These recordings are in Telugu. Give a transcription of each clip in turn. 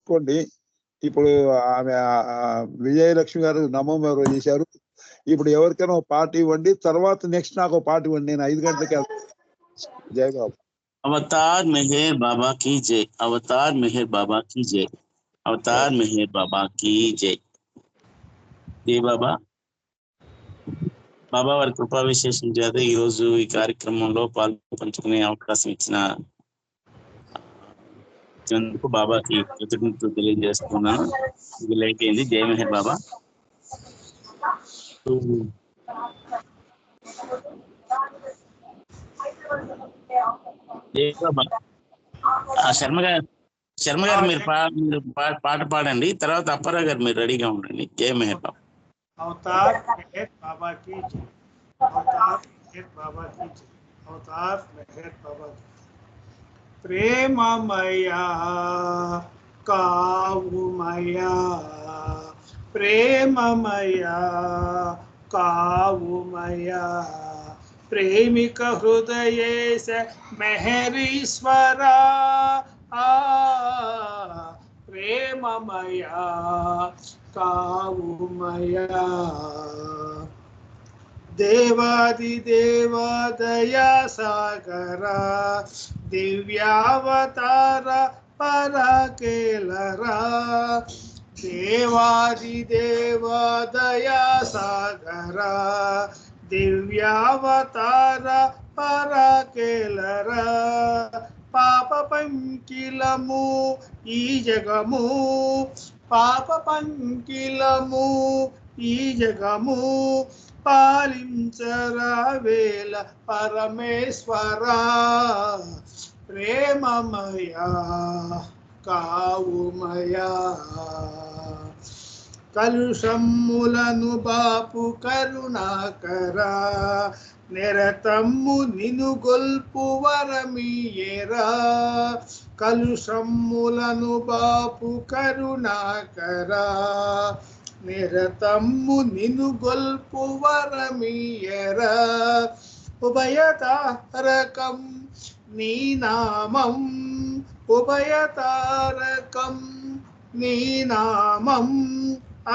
అనుకోండి. ఇప్పుడు ఆమె విజయలక్ష్మి గారు నమో ఎవరో చేశారు. ఇప్పుడు ఎవరికైనా ఒక పాట ఇవ్వండి, తర్వాత నెక్స్ట్ నాకు ఒక పాట ఇవ్వండి. నేను 5 గంటలకి జై బాబు. अवतार मेहर बाबा की जय, अवतार मेहर बाबा की जय, अवतार मेहर बाबा की जय. జై బాబా. బాబా వారి కృపా విశేషం చేత ఈ రోజు ఈ కార్యక్రమంలో పంచుకునే అవకాశం ఇచ్చినందుకు బాబాకి కృతజ్ఞతలు తెలియజేస్తున్నాను. ఇది లైక్ అయింది. జై మెహర్ బాబా. జై బాబా. శర్మ గారు మీరు పాట పాడండి, తర్వాత అప్పారావు గారు మీరు రెడీగా ఉండండి. జై మెహర్ బాబా. अवतार मेहर बाबा की जय, अवतार मेहर बाबा की जय, अवतार मेहर बाबा की प्रेममया कावुमया, प्रेममया कावुमया, प्रेमिक हृदयेश मेहरीश्वरा, प्रेममया कावुमया, देवादिदेव दया सागरा, दिव्यावतार पराकेलरा, देवादिदेव दया सागरा, दिव्यावतार पराकेलरा, पाप पंकिलमु ई जगमु, पाप पंकिलमु ఈ జగము పాలించరావేల పరమేశ్వరా, ప్రేమమయా కావుమయా, కలుషమ్ములను బాపు కరుణాకరా, నిరతమ్ము నిను గొల్పు వరమీయేరా, కలుషమ్ములను బాపు కరుణాకరా, నిరతమ్ము నిను గొల్పు వరమీయరా, ఉభయతారకం నీ నామం, ఉభయతారకం నీ నామం,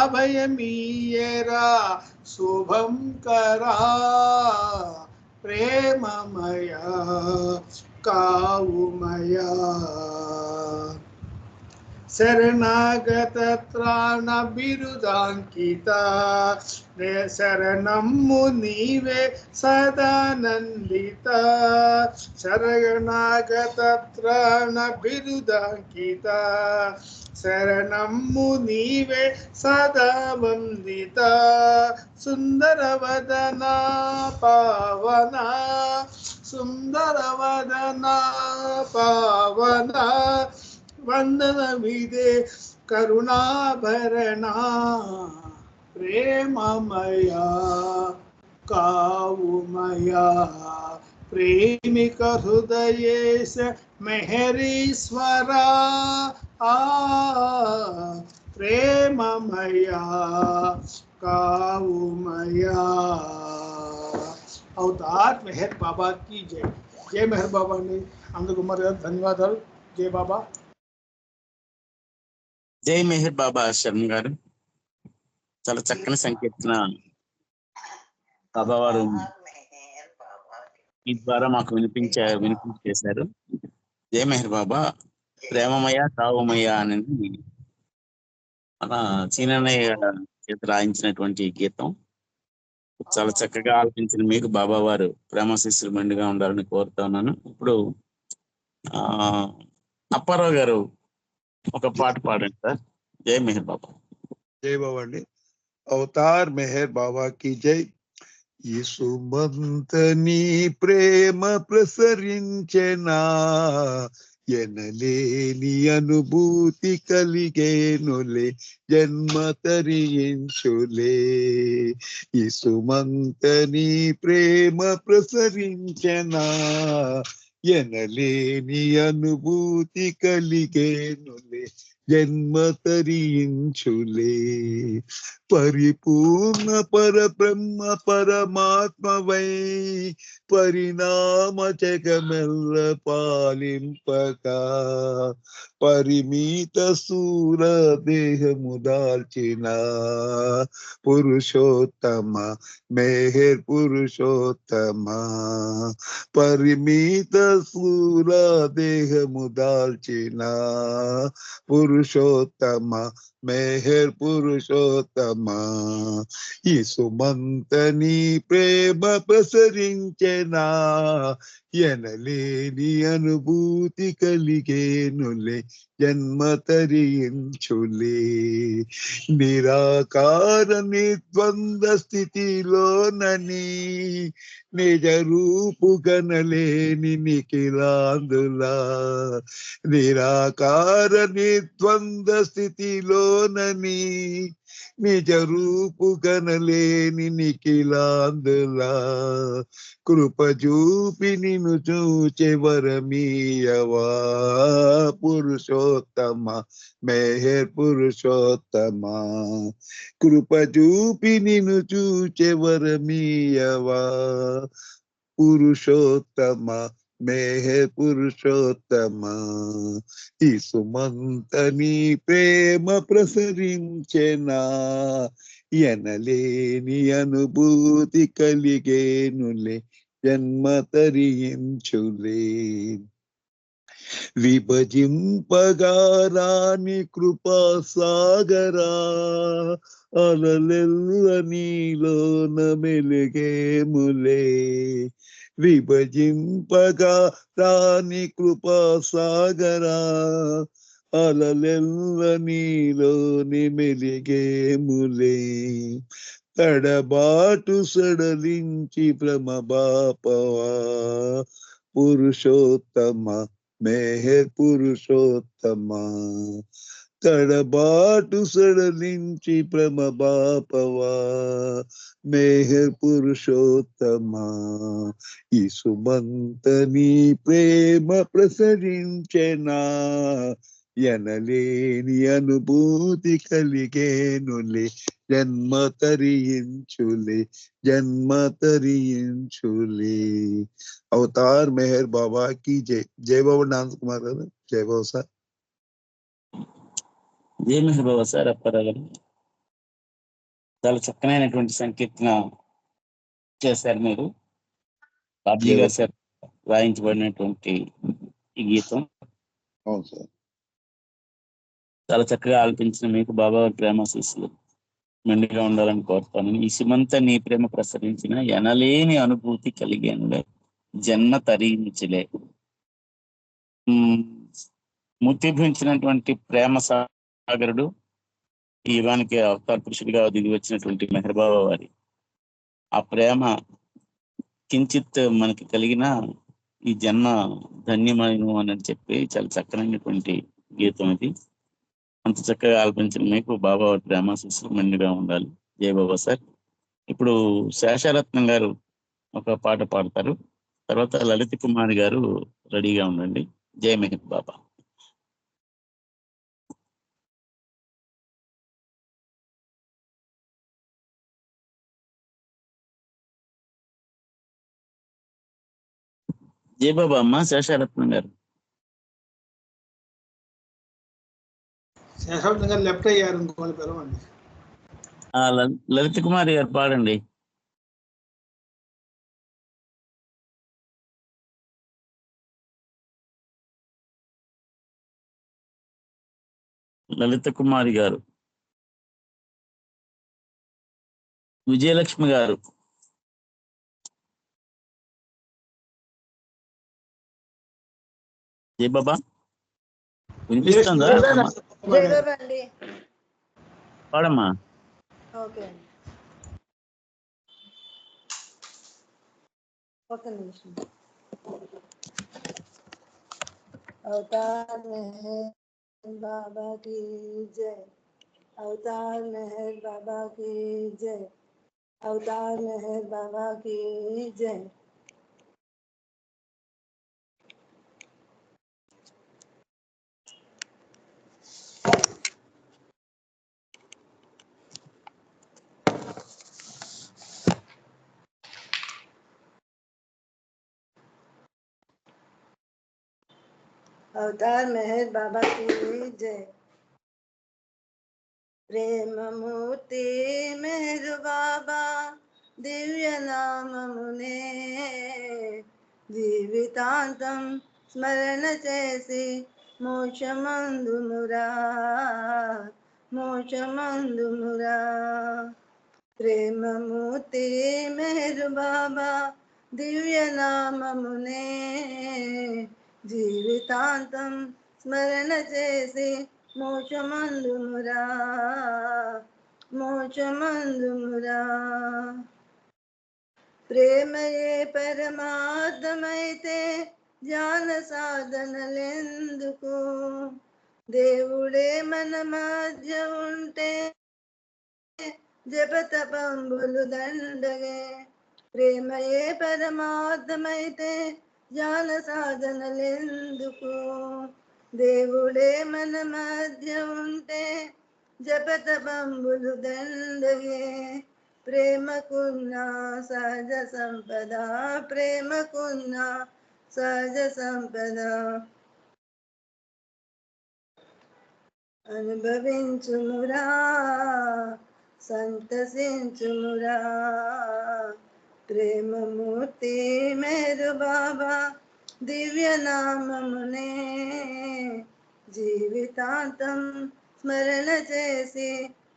అభయమీయరా శుభం కరా, ప్రేమమయా కావుమయా, శరణాగత త్రాణ బిరుదాంకిత, శరణమ్ము నీవే సదానందిత, శరణాగత త్రాణ బిరుదాంకిత, శరణమ్ము నీవే సదా వందిత, సుందరవదన పావన, సుందరవదన పావన, వందనమిదే కరుణాభరణ, ప్రేమమయా కావుమయా, ప్రేమిక హృదయేశ మెహరీశ్వరా, ప్రేమమయా కావుమయా. అవతార్ మెహర్ బాబా की జై. జై మెహర్ బాబా అండి. అందుకు మరి ధన్యవాదాలు. జై బాబా. జై మెహర్ బాబా శర్మ గారు. చాలా చక్కని సంకీర్తన బాబా వారు ఈ ద్వారా మాకు వినిపించేశారు. జై మెహర్ బాబా. ప్రేమమయ కావుమయ అనేది మన చీనన్నయ్య చేత రాయించినటువంటి గీతం. చాలా చక్కగా ఆలపించిన మీకు బాబా వారు ప్రేమ శిష్యులు మెండుగా ఉండాలని కోరుతా ఉన్నాను. ఇప్పుడు అప్పారావు గారు ఒక పాట పాడండి సార్. జై మెహర్ బాబా. జై బాబా అండి. అవతార్ మెహర్ బాబా కి జై. యేసుమంతని ప్రేమ ప్రసరించెనా, ఎనలేని అనుభూతి కలిగేనులే, జన్మ తరించులే. యేసుమంతని ప్రేమ ప్రసరించెనా, ఎనలేని అనుభూతి కలిగేనులే, జన్మ తరించులే. పరిపూర్ణ పరబ్రహ్మ పరమాత్మవై పరిణామ జగమెల్ల పాలింపక పరిమిత స్థూల దేహము దాల్చిన పురుషోత్తమ మెహర్ పురుషోత్తమ. పరిమిత స్థూల దేహము దాల్చిన పురుషోత్తమ మెహర్ పురుషోత్తమ. ఈ సుమంతని ప్రేమ ప్రసరించెనా ఎనలేని అనుభూతి కలిగేనులే జన్మ తరించులే. నిరాకార నిర్ద్వంద్వ స్థితిలోనని నిజ రూపు గనలేని నిఖిలాందులా. నిరాకార నిర్ద్వంద్వ స్థితిలోనని నిజ రూపు గనలేని నిఖిలాందులా. కృప చూపి నిన్ను చూచే వరమీయవా పురుషోత్తమ మెహర్ పురుషోత్తమ. కృప చూపి నిన్ను చూచే వరమీయవా పురుషోత్తమ మెహర్ పురుషోత్తమ. ఈ సుమంతని ప్రేమ ప్రసరించెనా ఎనలేని అనుభూతి కలిగేనులే జన్మ తరించులే. విభజింపగారాని కృపా సాగరా అలలెల్ల నీలోన మెలిగేములే. విభజింపగా రాని కృపా సాగరా అలలెల్ల నీలోని మెలిగేములే. తడబాటు సడలించి భ్రమబాపవా పురుషోత్తమ మెహర్ పురుషోత్తమ. తడబాటు సడలించి భ్రమబాపవా మెహర్ పురుషోత్తమ. ఈ సుమంతని ప్రేమ ప్రసరించెనా ఎనలేని అనుభూతి కలిగేనులే జన్మ తరించులే జన్మ తరించులే. అవతార్ మెహర్ బాబా की जय. जय बाबा डांस कुमार గారు. జై బాబా సార్. జై మెహర్ బాబా సార్. అప్పారావు గారు చాలా చక్కనైనటువంటి సంకీర్తన చేశారు మీరు. బాబ్జీ గారు సార్ వాయించబడినటువంటి ఈ గీతం అవును సార్. చాలా చక్కగా ఆలపించిన మీకు బాబా ప్రేమాశీస్సులు మెండుగా ఉండాలని కోరుతాను. ఈ సుమంత నీ ప్రేమ ప్రసరించిన ఎనలేని అనుభూతి కలిగానులే జన్మ తరించులే. ముత్తిభించినటువంటి ప్రేమ సాగరుడు ఈ యుగానికి అవతార పురుషుడిగా దిగి వచ్చినటువంటి మెహర్ బాబా వారి ఆ ప్రేమ కించిత్ మనకి కలిగిన ఈ జన్మ ధన్యమైన అని చెప్పి చాలా చక్కనైనటువంటి గీతం ఇది. అంత చక్కగా ఆలపించిన మీకు బాబా ప్రేమాశీస్సులు మెండుగా ఉండాలి. జై బాబా సార్. ఇప్పుడు శేషారత్నం గారు ఒక పాట పాడతారు. తర్వాత లలిత కుమారి గారు రెడీగా ఉండండి. జై మెహర్ బాబా. జై బాబా అమ్మ శేషారత్నం గారు. శేషారత్నం గారు లెఫ్ట్ అయ్యారు, ఇంకోళ్ళు పిలవండి. లలిత కుమారి గారు పాడండి. లలిత కుమారి గారు. విజయలక్ష్మి గారు. జై బాబా వినిపిస్తుందా? పాడమ్మా. अवतार मेहर बाबा की जय. अवतार मेहर बाबा की जय. अवतार मेहर बाबा की जय. अवतार मेहर बाबा की जय। प्रेम मूर्ति मेहर बाबा दिव्य नाम मुने जीवितांतं स्मरण చేసి మోక్షమందుమురా మోక్షమందుమురా ప్రేమమూర్తి మెహరు బాబా దివ్య నామమునే జీవితాంతం స్మరణ చేసి మోక్షమందుమురా మోక్షమందుమురా ప్రేమయే పరమార్థమైతే ధ్యాన సాధనలెందుకు దేవుడే మన మధ్య ఉంటే జపతపంబులు దండగే ప్రేమయే పరమార్థమైతే ధ్యాన సాధనలెందుకు దేవుడే మన మధ్య ఉంటే జపతపంబులు దండగే ప్రేమకున్న సహజ సంపద ప్రేమకున్న సహజ సంపద అనుభవించుమురా సంతసించుమురా ప్రేమమూర్తి మేరు బాబా దివ్య నామమునే జీవితాంతం స్మరణ చేసి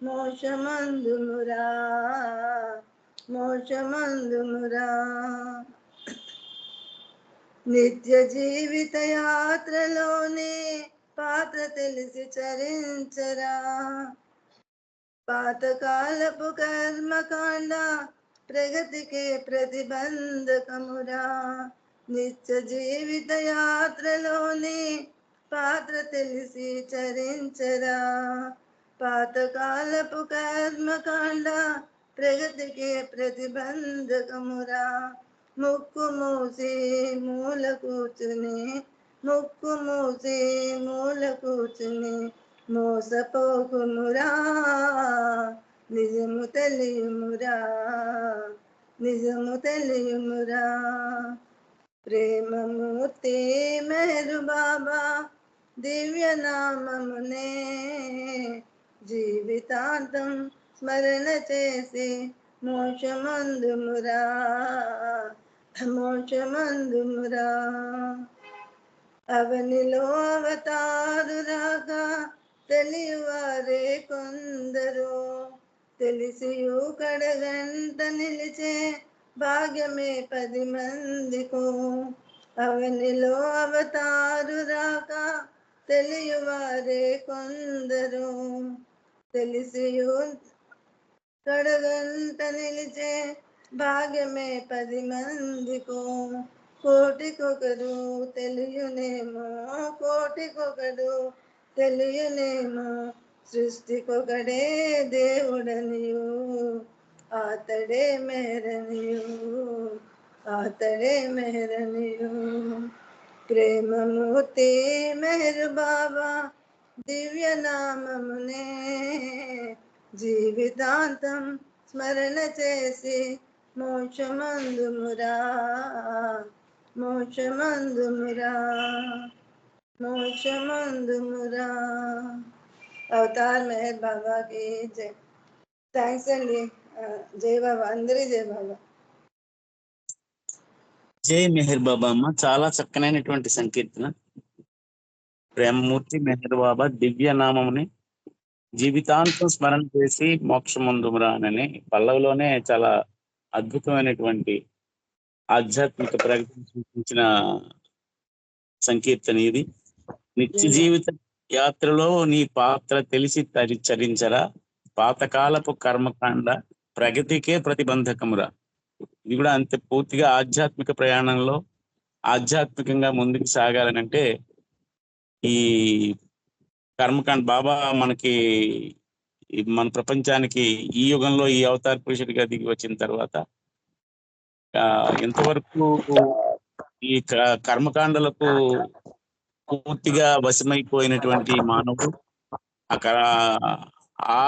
మోక్షమందుమురా మోక్షమందుమురా నిత్య జీవిత యాత్రలోనే పాత్ర తెలిసి చరించరా పాతకాలపు కర్మకాండ ప్రగతికే ప్రతిబంధకమురా నిత్య జీవిత యాత్రలోనే పాత్ర తెలిసి చరించరా పాతకాలపు కర్మకాండ ప్రగతికే ప్రతిబంధకమురా ముక్కు మూసి మూల కూర్చుని ముక్కు మూసి మూల కూర్చుని మోసపోకుమురా నిజము తెలియమురా నిజము తెలియమురా ప్రేమమూర్తి మెహరు బాబా దివ్య నామమునే జీవితాంతం స్మరణ చేసి మోక్షమందుమురా మోక్షమందుమురా అవనిలో అవతారురాగా తెలియవారే కొందరు తెలిసియు కడగంట నిలిచే భాగ్యమే 10 మందికు అవనిలో అవతారురాగా తెలియవారే కొందరు తెలిసియు కడగంట నిలిచే భాగ్యమే 10 మందికు కోటికొకరు తెలియనేమో కోటికొకడు తెలియనేమో సృష్టికొకడే దేవుడనియు ఆతడే మెహరనియు ఆతడే మెహరనియు ప్రేమమూర్తి మెహరు బాబా దివ్య నామమునే జీవితాంతం స్మరణ చేసి మోక్షమందుమురా మోక్షమందుమురా మోక్షమందుమురా అవతార్ మెహర్ బాబాకి జై. థ్యాంక్స్ అండి. జై బాబా, అందరి జై బాబా. జై మెహర్ బాబా అమ్మ, చాలా చక్కనైనటువంటి సంకీర్తన. ప్రేమమూర్తి మెహర్ బాబా దివ్య నామముని జీవితాంతం స్మరణ చేసి మోక్షమందుమురా అని పల్లవిలోనే చాలా అద్భుతమైనటువంటి ఆధ్యాత్మిక ప్రగతిని సూచించిన సంకీర్తన ఇది. నిత్య జీవిత యాత్రలో నీ పాత్ర తెలిసి చరించరా పాతకాలపు కర్మకాండ ప్రగతికే ప్రతిబంధకమురా. ఇది కూడా అంతే పూర్తిగా ఆధ్యాత్మిక ప్రయాణంలో ఆధ్యాత్మికంగా ముందుకు సాగాలనంటే ఈ కర్మకాండ బాబా మనకి మన ప్రపంచానికి ఈ యుగంలో ఈ అవతార పురుషుడిగా దిగి వచ్చిన తర్వాత ఎంతవరకు ఈ కర్మకాండలకు పూర్తిగా వశమైపోయినటువంటి మానవుడు ఆ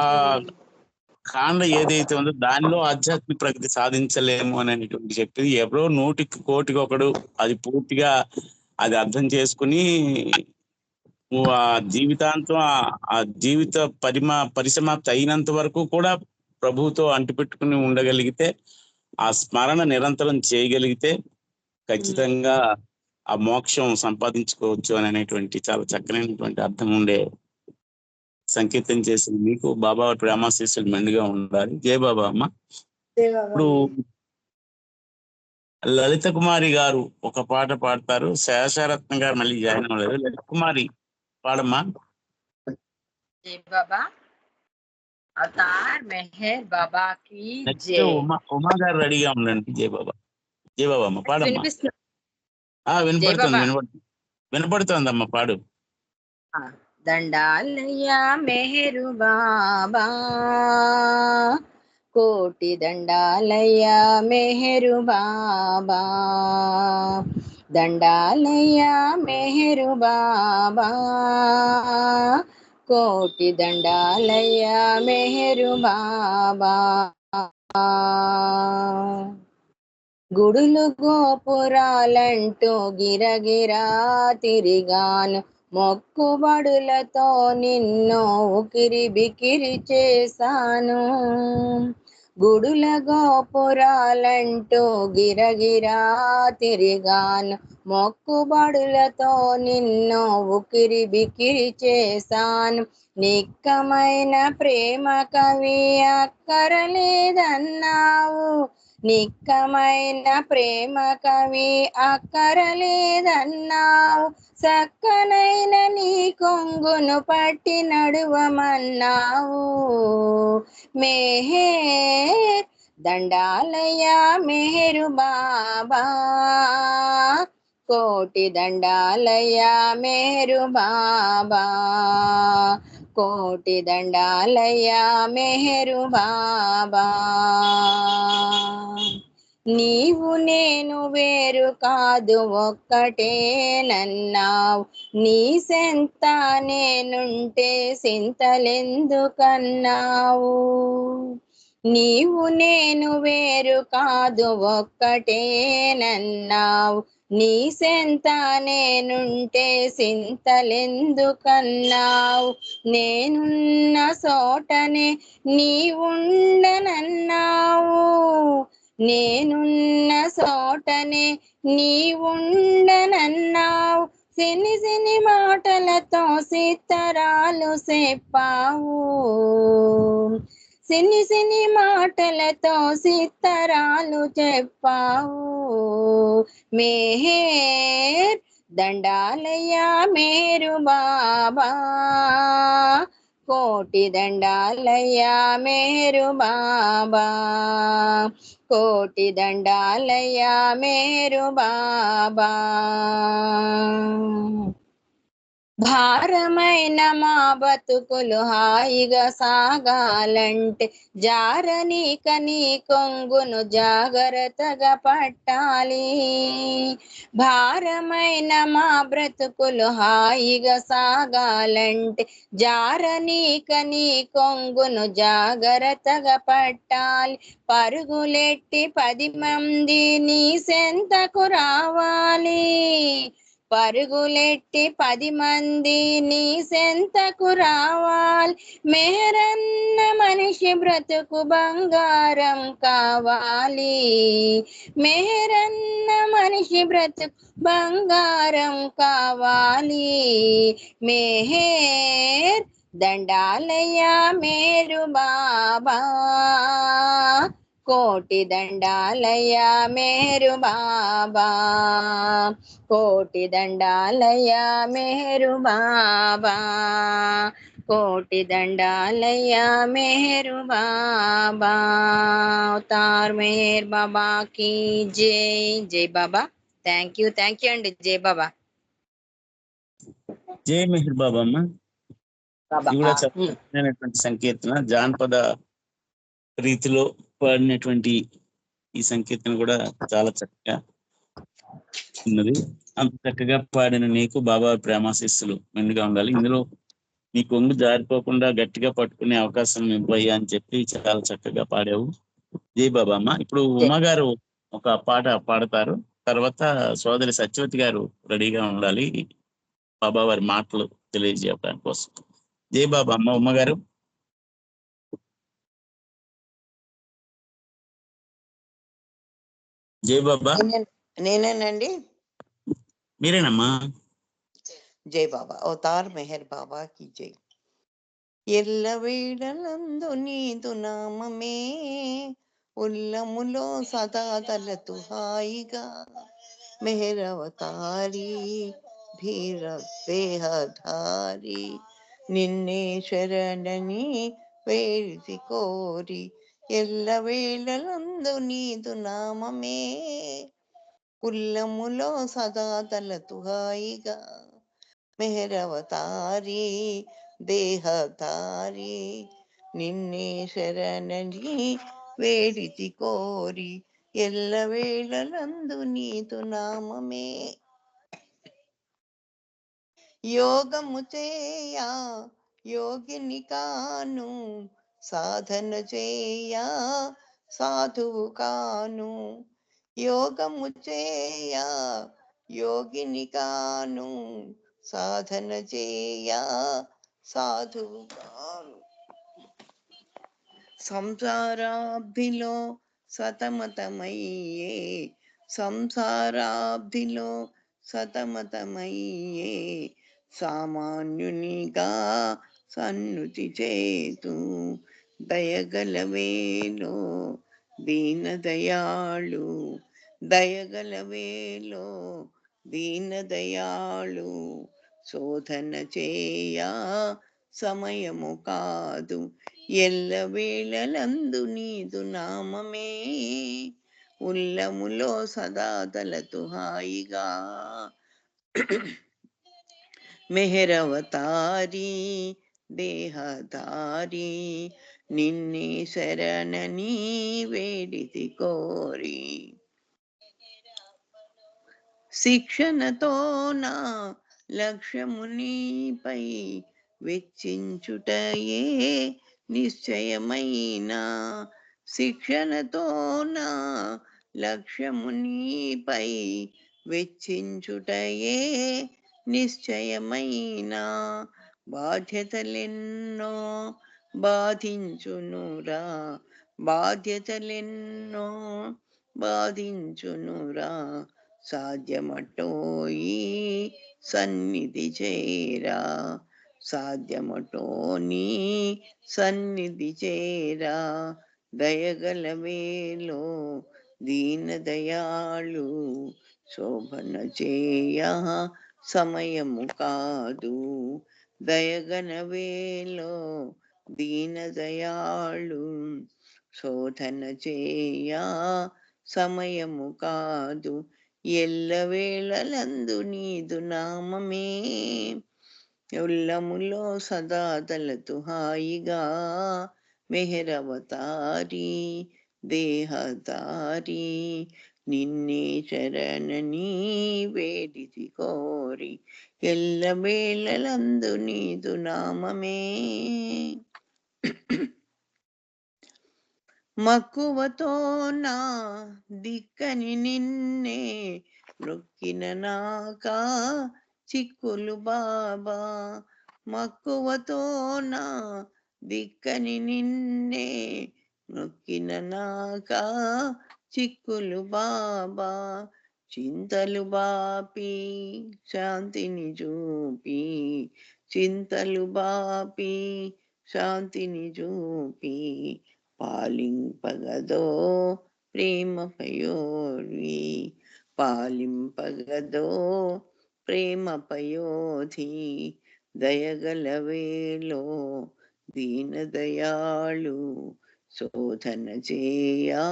కాండ ఏదైతే ఉందో దానిలో ఆధ్యాత్మిక ప్రగతి సాధించలేము అనేటువంటి చెప్పి ఎవరో 100కి 1,000,000 అది పూర్తిగా అది అర్థం చేసుకుని నువ్వు ఆ జీవితాంతం ఆ జీవిత పరిసమాప్తి అయినంత వరకు కూడా ప్రభువుతో అంటిపెట్టుకుని ఉండగలిగితే, ఆ స్మరణ నిరంతరం చేయగలిగితే ఖచ్చితంగా ఆ మోక్షం సంపాదించుకోవచ్చు అని అనేటువంటి చాలా చక్కనైనటువంటి అర్థం ఉండే సంకీర్తన చేసిన మీకు బాబా ప్రేమాశీస్సులు మెండుగా ఉండాలి. జయ బాబా అమ్మ. ఇప్పుడు లలిత కుమారి గారు ఒక పాట పాడతారు. శేషరత్న గారు మళ్ళీ జాయిన్ అవ్వలేదు. లలిత కుమారి పాడమ్మా. జై బాబా. అవతార్ మెహర్ బాబా కి నెక్స్ట్ జై. ఉమా గారు రెడీగా ఉండండి. జయ బాబా. జయ బాబా అమ్మ పాడమ్మా. వినిపిస్తుంది? వినపడుతుందమ్మా, పాడు. దండాలయ్యా మెహరు బాబా, కోటి దండాలయ్యా మెహరు బాబా, దండాలయ్యా మెహరు బాబా, కోటి దండాలయ్యా మెహరు బాబా. గుడులు గోపురాలంటూ గిరగిరా తిరిగాను, మొక్కుబడులతో నిన్ను ఉకిరి బికిరి చేశాను. గుడుల గోపురాలంటూ గిరగిరా తిరిగాను, మొక్కుబడులతో నిన్ను ఉకిరి బికిరి చేశాను. నిక్కమైన ప్రేమ కవి అక్కరలేదన్నావు, నిక్కమైన ప్రేమ కవి అక్కరలేదన్నావు, సక్కనైన నీ కొంగును పట్టి నడువమన్నావు. మెహర్ దండాలయ్యా మెహరు బాబా, కోటి దండాలయ్యా మెహరు బాబా, కోటి దండాలయ్యా మెహరు బాబా. నీవు నేను వేరు కాదు ఒక్కటేనన్నావు, నీ సెంత నేనుంటే సింతలెందుకన్నావు. నీవు నేను వేరు కాదు ఒక్కటేనన్నావు, నీ సెంత నేనుంటే సింతలెందుకన్నావు. నేనున్న చోటనే నీవుండనన్నావు, నేనున్న చోటనే నీవుండనన్నావు. సిని సిని మాటలతో సిత్తరాలు చెప్పావు, సిని సిని మాటలతో సిత్తరాలు చెప్పావు. మెహర్ దండాలయ్యా మెహరు బాబా, కోటి దండాలయ్యా మెహరు బాబా, కోటి దండాలయ్యా మెహరు బాబా. భారమైన మా బతుకులు హాయిగా సాగాలంటే జారనీక నీ కొంగును జాగ్రత్తగా పట్టాలి. భారమైన మా బ్రతుకులు హాయిగా సాగాలంటే జారనీక నీ కొంగును జాగ్రత్తగా పట్టాలి. పరుగులెట్టి 10 మంది నీ సెంతకు రావాలి, పరుగులెట్టి 10 మంది నీ సెంతకు రావాలి. మెహరన్న మనిషి బ్రతుకు బంగారం కావాలి, మెహరన్న మనిషి బ్రతుకు బంగారం కావాలి. మెహర్ దండాలయ్యా మెహరు బాబా, కోటి దండాలయ్యా మెహరు బాబా, కోటి దండాలయ్యా మెహరు బాబా, కోటి దండాలయ్యా మెహరు బాబా. అవతార్ మెహర్ బాబా కి జై. జై బాబా. థ్యాంక్ యూ అండి. జై బాబా. జై మెహర్ బాబా అమ్మ. ఇది కూడా చెప్పినటువంటి సంకీర్తన, జానపద రీతిలో పాడినటువంటి ఈ సంకీర్తన కూడా చాలా చక్కగా ఉన్నది. అంత చక్కగా పాడిన నీకు బాబా ప్రేమాశీస్సులు మెండుగా ఉండాలి. ఇందులో నీ కొంగు జారిపోకుండా గట్టిగా పట్టుకునే అవకాశం ఇవ్వయ్యా అని చెప్పి చాలా చక్కగా పాడావు. జై బాబా అమ్మ. ఇప్పుడు ఉమా గారు ఒక పాట పాడతారు, తర్వాత సోదరి సత్యవతి గారు రెడీగా ఉండాలి బాబా వారి మాటలు తెలియజేయడానికి కోసం. జై బాబా. అమ్మ గారు. జై బాబా. నేనేనండి. మీరేనమ్మా. జై బాబా. అవతార్ మెహర్ బాబా కి జై. ఎల్ల వేళలందు నీదు నామమే ఉల్లములో సదా తలతు హాయిగా మెహర్ అవతారి ధీర దేహధారి నిన్నే శరణని వేడితి కోరి ఎల్ల వేళలందు నీదు నామమే ఉల్లములో సదా తలతు హాయిగా మెహర్ అవతారి దేహధారి నిన్నే శరణని వేడితి కోరి ఎల్ల వేళలందు నీదు నామమే యోగము చేయా యోగిని కాను సాధన చేయా సాధువు కాను యోగము చేయా యోగిని కాను సాధన చేయా సాధువు కాను సంసారాబ్ధిలో సతమతమయ్యే సంసారాబ్ధిలో సతమతమయ్యే సామాన్యునిగా సన్నుతి చేతు దయగలవేలో దీనదయాళు దయగలవేలో దీనదయాళు శోధన చేయా సమయము కాదు ఎల్ల వేళలందు నీదు నామమే ఉల్లములో సదా తలతు హాయిగా మెహర్ అవతారి దేహధారి నిన్నే శరణని వేడితి కోరి శిక్షణతో నా లక్ష్యము నీపై వెచ్చించుటయే నిశ్చయమైన శిక్షణతో నా లక్ష్యము నీపై వెచ్చించుటయే నిశ్చయమైన బాధ్యతలెన్నో బాధించునురా బాధ్యతలెన్నో బాధించునురా సాధ్యమటోయి సన్నిధి చేరా సాధ్యమటోని సన్నిధి చేరా దయగలవేలో దీనదయాళు శోభన చేయ సమయము కాదు దయగనవేలో దీనదయాళు శోధన చేయ సమయము కాదు ఎల్ల వేళలందు నీదు నామమే ఉల్లములో సదా తలతు హాయిగా మెహర్ అవతారి దేహధారి నిన్నే శరణని వేడితి కోరి ఎల్ల వేళలందు నీదు నామమే మక్కువతో నా దిక్కని నిన్నే నొక్కిన నాకా చిక్కులు బాబా మక్కువతో నా దిక్కని నిన్నే నొక్కిన నాకా చిక్కులు బాబా చింతలు బాపి శాంతిని చూపి చింతలు బాపి శాంతిని చూపి పాలింపగదో ప్రేమ పయోధి పాలింపగదో ప్రేమ పయోధి దయగలవేలో దీనదయాళు శోధన చేయా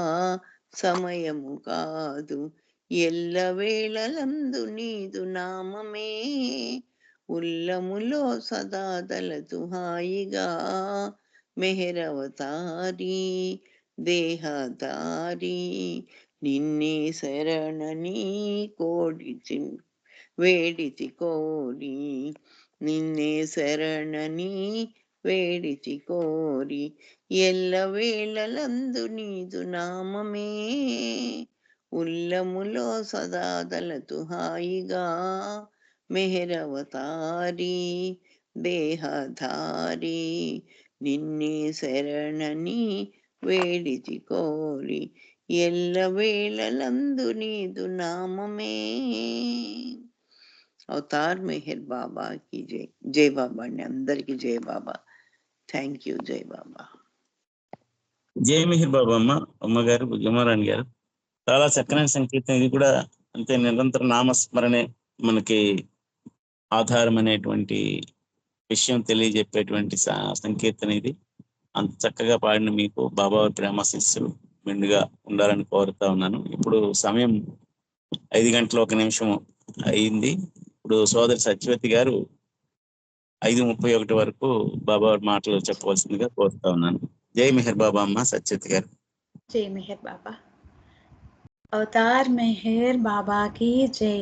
సమయము కాదు ఎల్ల వేళలందు నీదు నామమే ఉల్లములో సదా తలతు హాయిగా మెహర్ అవతారి దేహధారి నిన్నే శరణని కోడితి వేడితి కోరి నిన్నే శరణని వేడితి కోరి ఎల్ల వేళలందు నీదు నామమే ఉల్లములో సదా తలతు హాయిగా మెహర్ అవతారి దేహధారి నిన్నే శరణని వేడిచి కోరి ఎల్లవేళలందు నీదు నామమే. అవతార్ మెహర్ బాబాకి జై. జై బాబా అండి, అందరికి జై బాబా. Thank you. జై బాబా. జై మెహర్ బాబా అమ్మగారు జమారాణి గారు. చాలా చక్కనైన సంకీర్తన. ఇది కూడా అంతే, నిరంతర నామస్మరణే మనకి ఆధారం అనేటువంటి విషయం తెలియజెప్పేటువంటి సంకీర్తన ఇది. అంత చక్కగా పాడిన మీకు బాబా ప్రేమ శిస్సులు మెండుగా ఉండాలని కోరుతా ఉన్నాను. ఇప్పుడు సమయం 5:01 అయింది. ఇప్పుడు సోదరి సత్యవతి గారు 5:31 వరకు బాబా మాటలు చెప్పవలసిందిగా కోరుతా ఉన్నాను. జై మెహర్ బాబా అమ్మ సత్యవతి గారు. जय मेहर बाबा। अवतार मेहर बाबा की जय।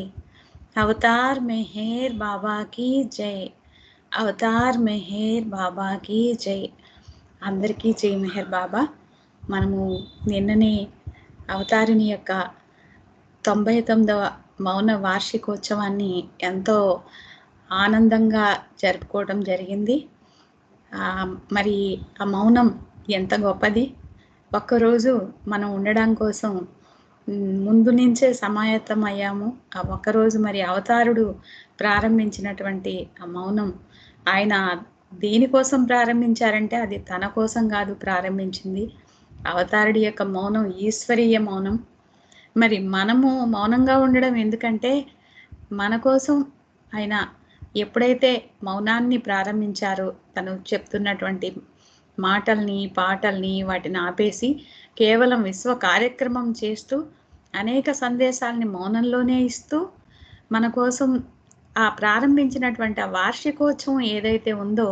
अवतार मेहर बाबा की जय। అవతార్ మెహర్ బాబాకి జై. అందరికీ జై మెహర్ బాబా. మనము నిన్ననే అవతారిని యొక్క 99వ మౌన వార్షికోత్సవాన్ని ఎంతో ఆనందంగా జరుపుకోవడం జరిగింది. మరి ఆ మౌనం ఎంత గొప్పది. ఒక్కరోజు మనం ఉండడం కోసం ముందు నుంచే సమాయత్తం అయ్యాము. ఆ ఒక్కరోజు మరి అవతారుడు ప్రారంభించినటువంటి ఆ మౌనం, ఆయన దేనికోసం ప్రారంభించారంటే అది తన కోసం కాదు ప్రారంభించింది. అవతారుడి యొక్క మౌనం ఈశ్వరీయ మౌనం. మరి మనము మౌనంగా ఉండడం ఎందుకంటే మన కోసం ఆయన ఎప్పుడైతే మౌనాన్ని ప్రారంభించారో, తను చెప్తున్నటువంటి మాటల్ని పాటల్ని వాటిని ఆపేసి కేవలం విశ్వ కార్యక్రమం చేస్తూ అనేక సందేశాలని మౌనంలోనే ఇస్తూ మన కోసం ఆ ప్రారంభించినటువంటి ఆ వార్షికోత్సవం ఏదైతే ఉందో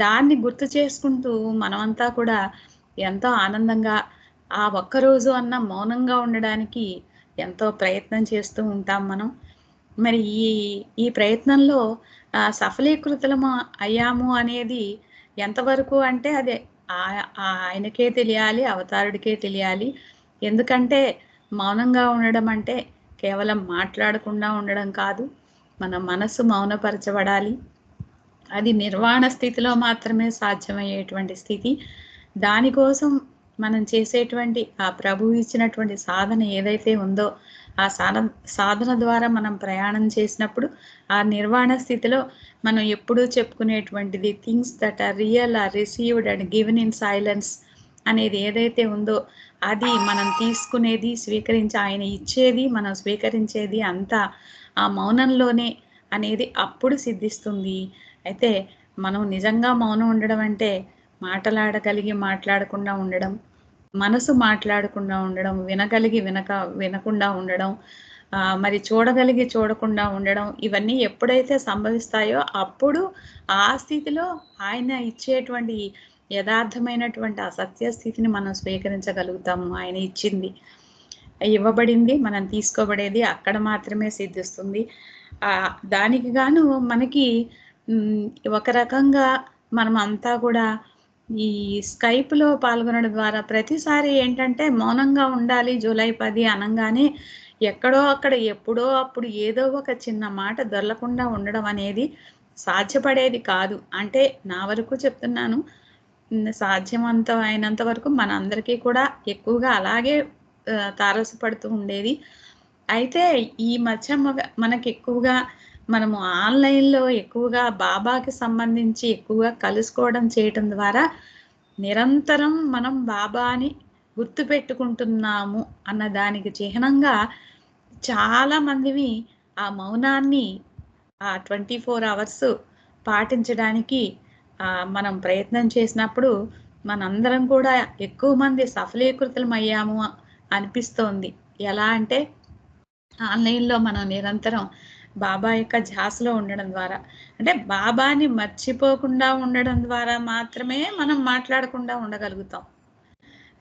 దాన్ని గుర్తు చేసుకుంటూ మనమంతా కూడా ఎంతో ఆనందంగా ఆ ఒక్కరోజు అన్న మౌనంగా ఉండడానికి ఎంతో ప్రయత్నం చేస్తూ ఉంటాం మనం. మరి ఈ ప్రయత్నంలో సఫలీకృతము అయ్యాము అనేది ఎంతవరకు అంటే అదే ఆయనకే తెలియాలి, అవతారుడికే తెలియాలి. ఎందుకంటే మౌనంగా ఉండడం అంటే కేవలం మాట్లాడకుండా ఉండడం కాదు, మన మనసు మౌనపరచబడాలి. అది నిర్వాణ స్థితిలో మాత్రమే సాధ్యమయ్యేటువంటి స్థితి. దానికోసం మనం చేసేటువంటి ఆ ప్రభువు ఇచ్చినటువంటి సాధన ఏదైతే ఉందో ఆ సాధన ద్వారా మనం ప్రయాణం చేసినప్పుడు ఆ నిర్వాణ స్థితిలో మనం ఎప్పుడూ చెప్పుకునేటువంటిది things that are real are received and given in silence అనేది ఏదైతే ఉందో అది మనం తీసుకునేది, స్వీకరించి ఆయన ఇచ్చేది మనం స్వీకరించేది అంతా ఆ మౌనంలోనే అనేది అప్పుడు సిద్ధిస్తుంది. అయితే మనం నిజంగా మౌనం ఉండడం అంటే మాట్లాడగలిగి మాట్లాడకుండా ఉండడం, మనసు మాట్లాడకుండా ఉండడం, వినగలిగి వినకుండా ఉండడం, మరి చూడగలిగి చూడకుండా ఉండడం, ఇవన్నీ ఎప్పుడైతే సంభవిస్తాయో అప్పుడు ఆ స్థితిలో ఆయన ఇచ్చేటువంటి యథార్థమైనటువంటి ఆ సత్య స్థితిని మనం స్వీకరించగలుగుతాము. ఆయన ఇవ్వబడింది మనం తీసుకోబడేది అక్కడ మాత్రమే సిద్ధిస్తుంది. దానికి గాను మనకి ఒక రకంగా మనం అంతా కూడా ఈ స్కైప్లో పాల్గొనడం ద్వారా ప్రతిసారి ఏంటంటే మౌనంగా ఉండాలి జూలై 10 అనగానే ఎక్కడో అక్కడ ఎప్పుడో అప్పుడు ఏదో ఒక చిన్న మాట దొరలకుండా ఉండడం అనేది సాధ్యపడేది కాదు. అంటే నా వరకు చెప్తున్నాను, సాధ్యమంత అయినంత వరకు మన అందరికీ కూడా ఎక్కువగా అలాగే తారసపడుతూ ఉండేది. అయితే ఈ మధ్య మనకి ఎక్కువగా మనము ఆన్లైన్లో ఎక్కువగా బాబాకి సంబంధించి ఎక్కువగా కలుసుకోవడం చేయటం ద్వారా నిరంతరం మనం బాబాని గుర్తుపెట్టుకుంటున్నాము అన్న దానికి చిహ్నంగా చాలా మందివి ఆ మౌనాన్ని ఆ 24 అవర్స్ పాటించడానికి మనం ప్రయత్నం చేసినప్పుడు మనందరం కూడా ఎక్కువ మంది సఫలీకృతమయ్యాము అనిపిస్తోంది. ఎలా అంటే ఆన్లైన్లో మనం నిరంతరం బాబా యొక్క ధ్యాసలో ఉండడం ద్వారా, అంటే బాబాని మర్చిపోకుండా ఉండడం ద్వారా మాత్రమే మనం మాట్లాడకుండా ఉండగలుగుతాం.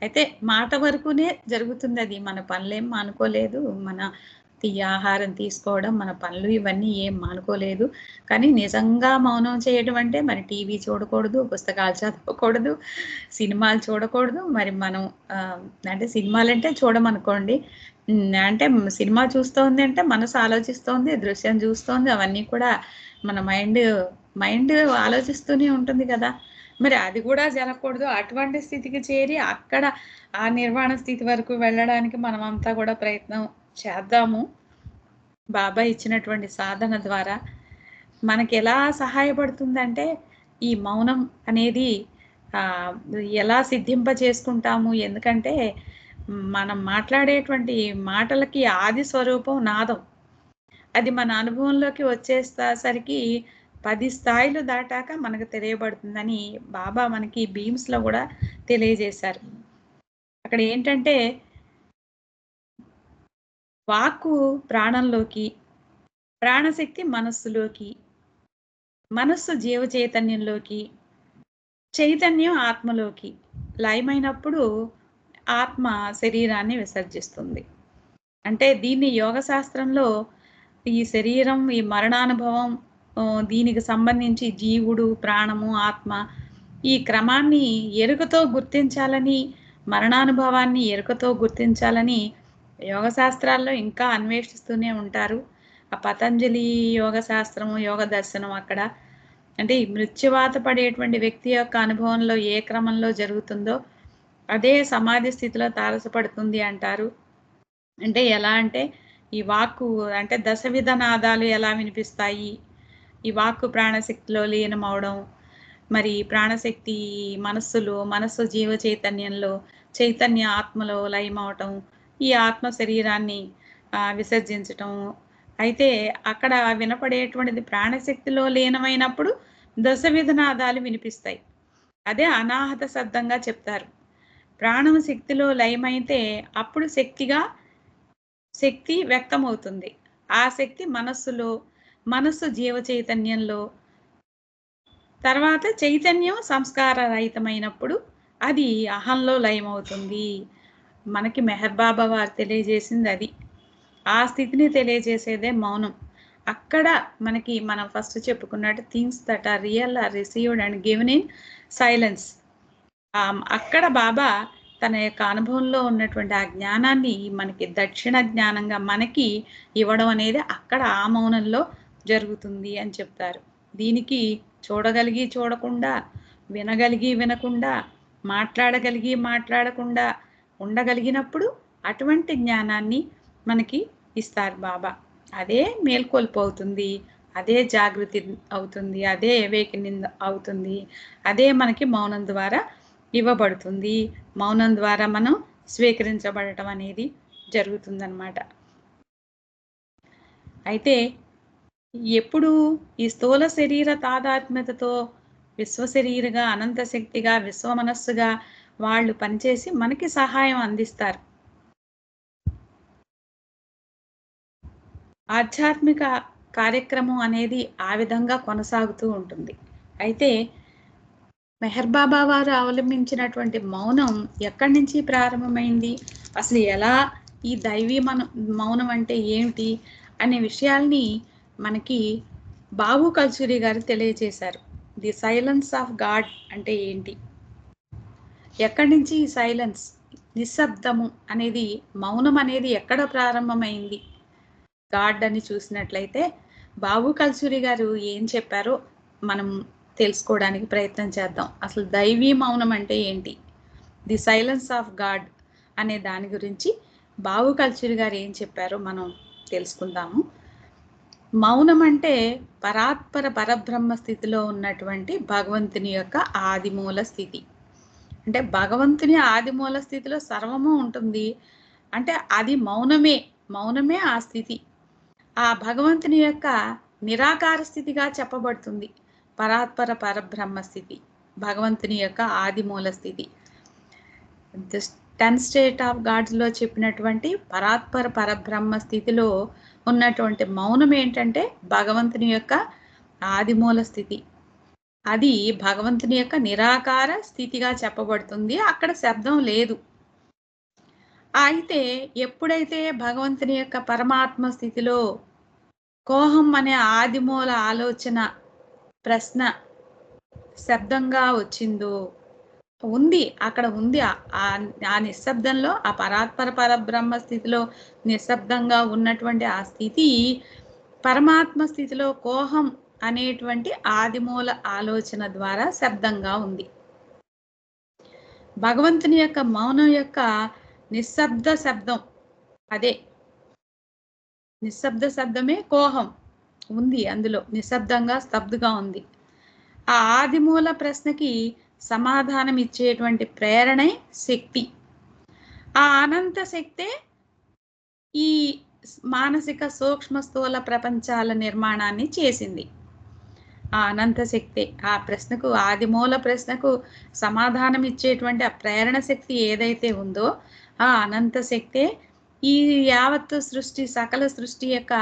అయితే మాట వరకునే జరుగుతుంది అది, మన పనులేం మానుకోలేదు, మన ఆహారం తీసుకోవడం, మన పనులు ఇవన్నీ ఏం మానుకోలేదు. కానీ నిజంగా మౌనం చేయడం అంటే మరి టీవీ చూడకూడదు, పుస్తకాలు చదవకూడదు, సినిమాలు చూడకూడదు. మరి మనం అంటే సినిమాలంటే చూడమనుకోండి, అంటే సినిమా చూస్తోంది అంటే మనసు ఆలోచిస్తోంది, దృశ్యం చూస్తోంది, అవన్నీ కూడా మన మైండ్ మైండ్ ఆలోచిస్తూనే ఉంటుంది కదా, మరి అది కూడా జరగకూడదు. అటువంటి స్థితికి చేరి అక్కడ ఆ నిర్వాణ స్థితి వరకు వెళ్ళడానికి మనమంతా కూడా ప్రయత్నం చేద్దాము. బాబా ఇచ్చినటువంటి సాధన ద్వారా మనకి ఎలా సహాయపడుతుందంటే ఈ మౌనం అనేది ఎలా సిద్ధింప చేసుకుంటాము. ఎందుకంటే మనం మాట్లాడేటువంటి మాటలకి ఆది స్వరూపం నాదం. అది మన అనుభవంలోకి వచ్చేసరికి 10 స్థాయిలు దాటాక మనకు తెలియబడుతుందని బాబా మనకి బీమ్స్లో కూడా తెలియజేశారు. అక్కడ ఏంటంటే వాక్కు ప్రాణంలోకి, ప్రాణశక్తి మనస్సులోకి, మనస్సు జీవ చైతన్యంలోకి, చైతన్యం ఆత్మలోకి లయమైనప్పుడు ఆత్మ శరీరాన్ని విసర్జిస్తుంది. అంటే దీన్ని యోగ శాస్త్రంలో ఈ శరీరం, ఈ మరణానుభవం, దీనికి సంబంధించి జీవుడు, ప్రాణము, ఆత్మ ఈ క్రమాన్ని ఎరుకతో గుర్తించాలని, మరణానుభవాన్ని ఎరుకతో గుర్తించాలని యోగ శాస్త్రాల్లో ఇంకా అన్వేషిస్తూనే ఉంటారు. ఆ పతంజలి యోగ శాస్త్రము, యోగ దర్శనం అక్కడ అంటే ఈ మృత్యువాత పడేటువంటి వ్యక్తి యొక్క అనుభవంలో ఏ క్రమంలో జరుగుతుందో అదే సమాధి స్థితిలో తారసపడుతుంది అంటారు. అంటే ఎలా అంటే ఈ వాక్కు అంటే దశవిధ నాదాలు ఎలా వినిపిస్తాయి, ఈ వాక్కు ప్రాణశక్తిలో లీనమవడం, మరి ప్రాణశక్తి మనస్సులో, మనస్సు జీవ చైతన్యంలో, చైతన్య ఆత్మలో లయమవటం, ఈ ఆత్మ శరీరాన్ని విసర్జించటం. అయితే అక్కడ వినపడేటువంటిది ప్రాణశక్తిలో లీనమైనప్పుడు దశవిధ నాదాలు వినిపిస్తాయి. అదే అనాహత శబ్దంగా చెప్తారు. ప్రాణం శక్తిలో లయమైతే అప్పుడు శక్తి వ్యక్తమవుతుంది. ఆ శక్తి మనస్సులో, మనస్సు జీవ చైతన్యంలో, తర్వాత చైతన్యం సంస్కార రహితమైనప్పుడు అది అహంలో లయమవుతుంది. మనకి మెహర్ బాబా వారు తెలియజేసింది అది. ఆ స్థితిని తెలియజేసేదే మౌనం. అక్కడ మనకి మనం ఫస్ట్ చెప్పుకున్నట్టు things that are real are received and given in silence. అక్కడ బాబా తన యొక్క అనుభవంలో ఉన్నటువంటి ఆ జ్ఞానాన్ని మనకి దక్షిణ జ్ఞానంగా మనకి ఇవ్వడం అనేది అక్కడ ఆ మౌనంలో జరుగుతుంది అని చెప్తారు. దీనికి చూడగలిగి చూడకుండా, వినగలిగి వినకుండా, మాట్లాడగలిగి మాట్లాడకుండా ఉండగలిగినప్పుడు అటువంటి జ్ఞానాన్ని మనకి ఇస్తారు బాబా. అదే మేల్కొల్పు అవుతుంది, అదే జాగృతి అవుతుంది, అదే అవేకనింగ్ అవుతుంది, అదే మనకి మౌనం ద్వారా ఇవ్వబడుతుంది. మౌనం ద్వారా మనం స్వీకరించబడటం అనేది జరుగుతుందన్నమాట. అయితే ఎప్పుడు ఈ స్థూల శరీర తాదాత్మ్యతతో విశ్వశరీరగా, అనంత శక్తిగా, విశ్వ మనస్సుగా వాళ్ళు పనిచేసి మనకి సహాయం అందిస్తారు. ఆధ్యాత్మిక కార్యక్రమం అనేది ఆ విధంగా కొనసాగుతూ ఉంటుంది. అయితే మెహర్ బాబా వారు అవలంబించినటువంటి మౌనం ఎక్కడి నుంచి ప్రారంభమైంది, అసలు ఎలా ఈ దైవీ మౌనం అంటే ఏమిటి అనే విషయాల్ని మనకి బాబు కల్చూరి గారు తెలియజేశారు. ది సైలెన్స్ ఆఫ్ గాడ్ అంటే ఏంటి, ఎక్కడి నుంచి ఈ సైలెన్స్, నిశ్శబ్దము అనేది, మౌనం అనేది ఎక్కడ ప్రారంభమైంది గాడ్ అని చూసినట్లయితే బాబు కల్చూరి గారు ఏం చెప్పారో మనం తెలుసుకోవడానికి ప్రయత్నం చేద్దాం. అసలు దైవీ మౌనం అంటే ఏంటి, ది సైలెన్స్ ఆఫ్ గాడ్ అనే దాని గురించి బాబు కల్చూరి గారు ఏం చెప్పారో మనం తెలుసుకుందాము. మౌనం అంటే పరాత్పర పరబ్రహ్మ స్థితిలో ఉన్నటువంటి భగవంతుని యొక్క ఆదిమూల స్థితి. అంటే భగవంతుని ఆదిమూల స్థితిలో సర్వము ఉంటుంది. అంటే అది మౌనమే ఆ స్థితి. ఆ భగవంతుని యొక్క నిరాకార స్థితిగా చెప్పబడుతుంది. పరాత్పర పరబ్రహ్మ స్థితి భగవంతుని యొక్క ఆదిమూల స్థితి. 10 స్టేట్ ఆఫ్ గాడ్స్లో చెప్పినటువంటి పరాత్పర పరబ్రహ్మ స్థితిలో ఉన్నటువంటి మౌనం ఏంటంటే భగవంతుని యొక్క ఆదిమూల స్థితి. అది భగవంతుని యొక్క నిరాకార స్థితిగా చెప్పబడుతుంది. అక్కడ శబ్దం లేదు. అయితే ఎప్పుడైతే భగవంతుని యొక్క పరమాత్మ స్థితిలో కోహం అనే ఆదిమూల ఆలోచన, ప్రశ్న శబ్దంగా వచ్చిందో, అక్కడ ఉంది ఆ నిశ్శబ్దంలో, ఆ పరాత్పర పరబ్రహ్మ స్థితిలో నిశ్శబ్దంగా ఉన్నటువంటి ఆ స్థితి పరమాత్మ స్థితిలో కోహం అనేటువంటి ఆదిమూల ఆలోచన ద్వారా శబ్దంగా ఉంది. భగవంతుని యొక్క మౌనం యొక్క నిశ్శబ్ద శబ్దం, అదే నిశ్శబ్ద శబ్దమే కోహం ఉంది, అందులో నిశ్శబ్దంగా స్తబ్దుగా ఉంది. ఆ ఆదిమూల ప్రశ్నకి సమాధానం ఇచ్చేటువంటి ప్రేరణే శక్తి. ఆ అనంత శక్తే ఈ మానసిక సూక్ష్మ స్థూల ప్రపంచాల నిర్మాణాన్ని చేసింది. ఆ అనంత శక్తి, ఆ ప్రశ్నకు, ఆదిమూల ప్రశ్నకు సమాధానం ఇచ్చేటువంటి ఆ ప్రేరణ శక్తి ఏదైతే ఉందో ఆ అనంత శక్తే ఈ యావత్తు సృష్టి, సకల సృష్టి యొక్క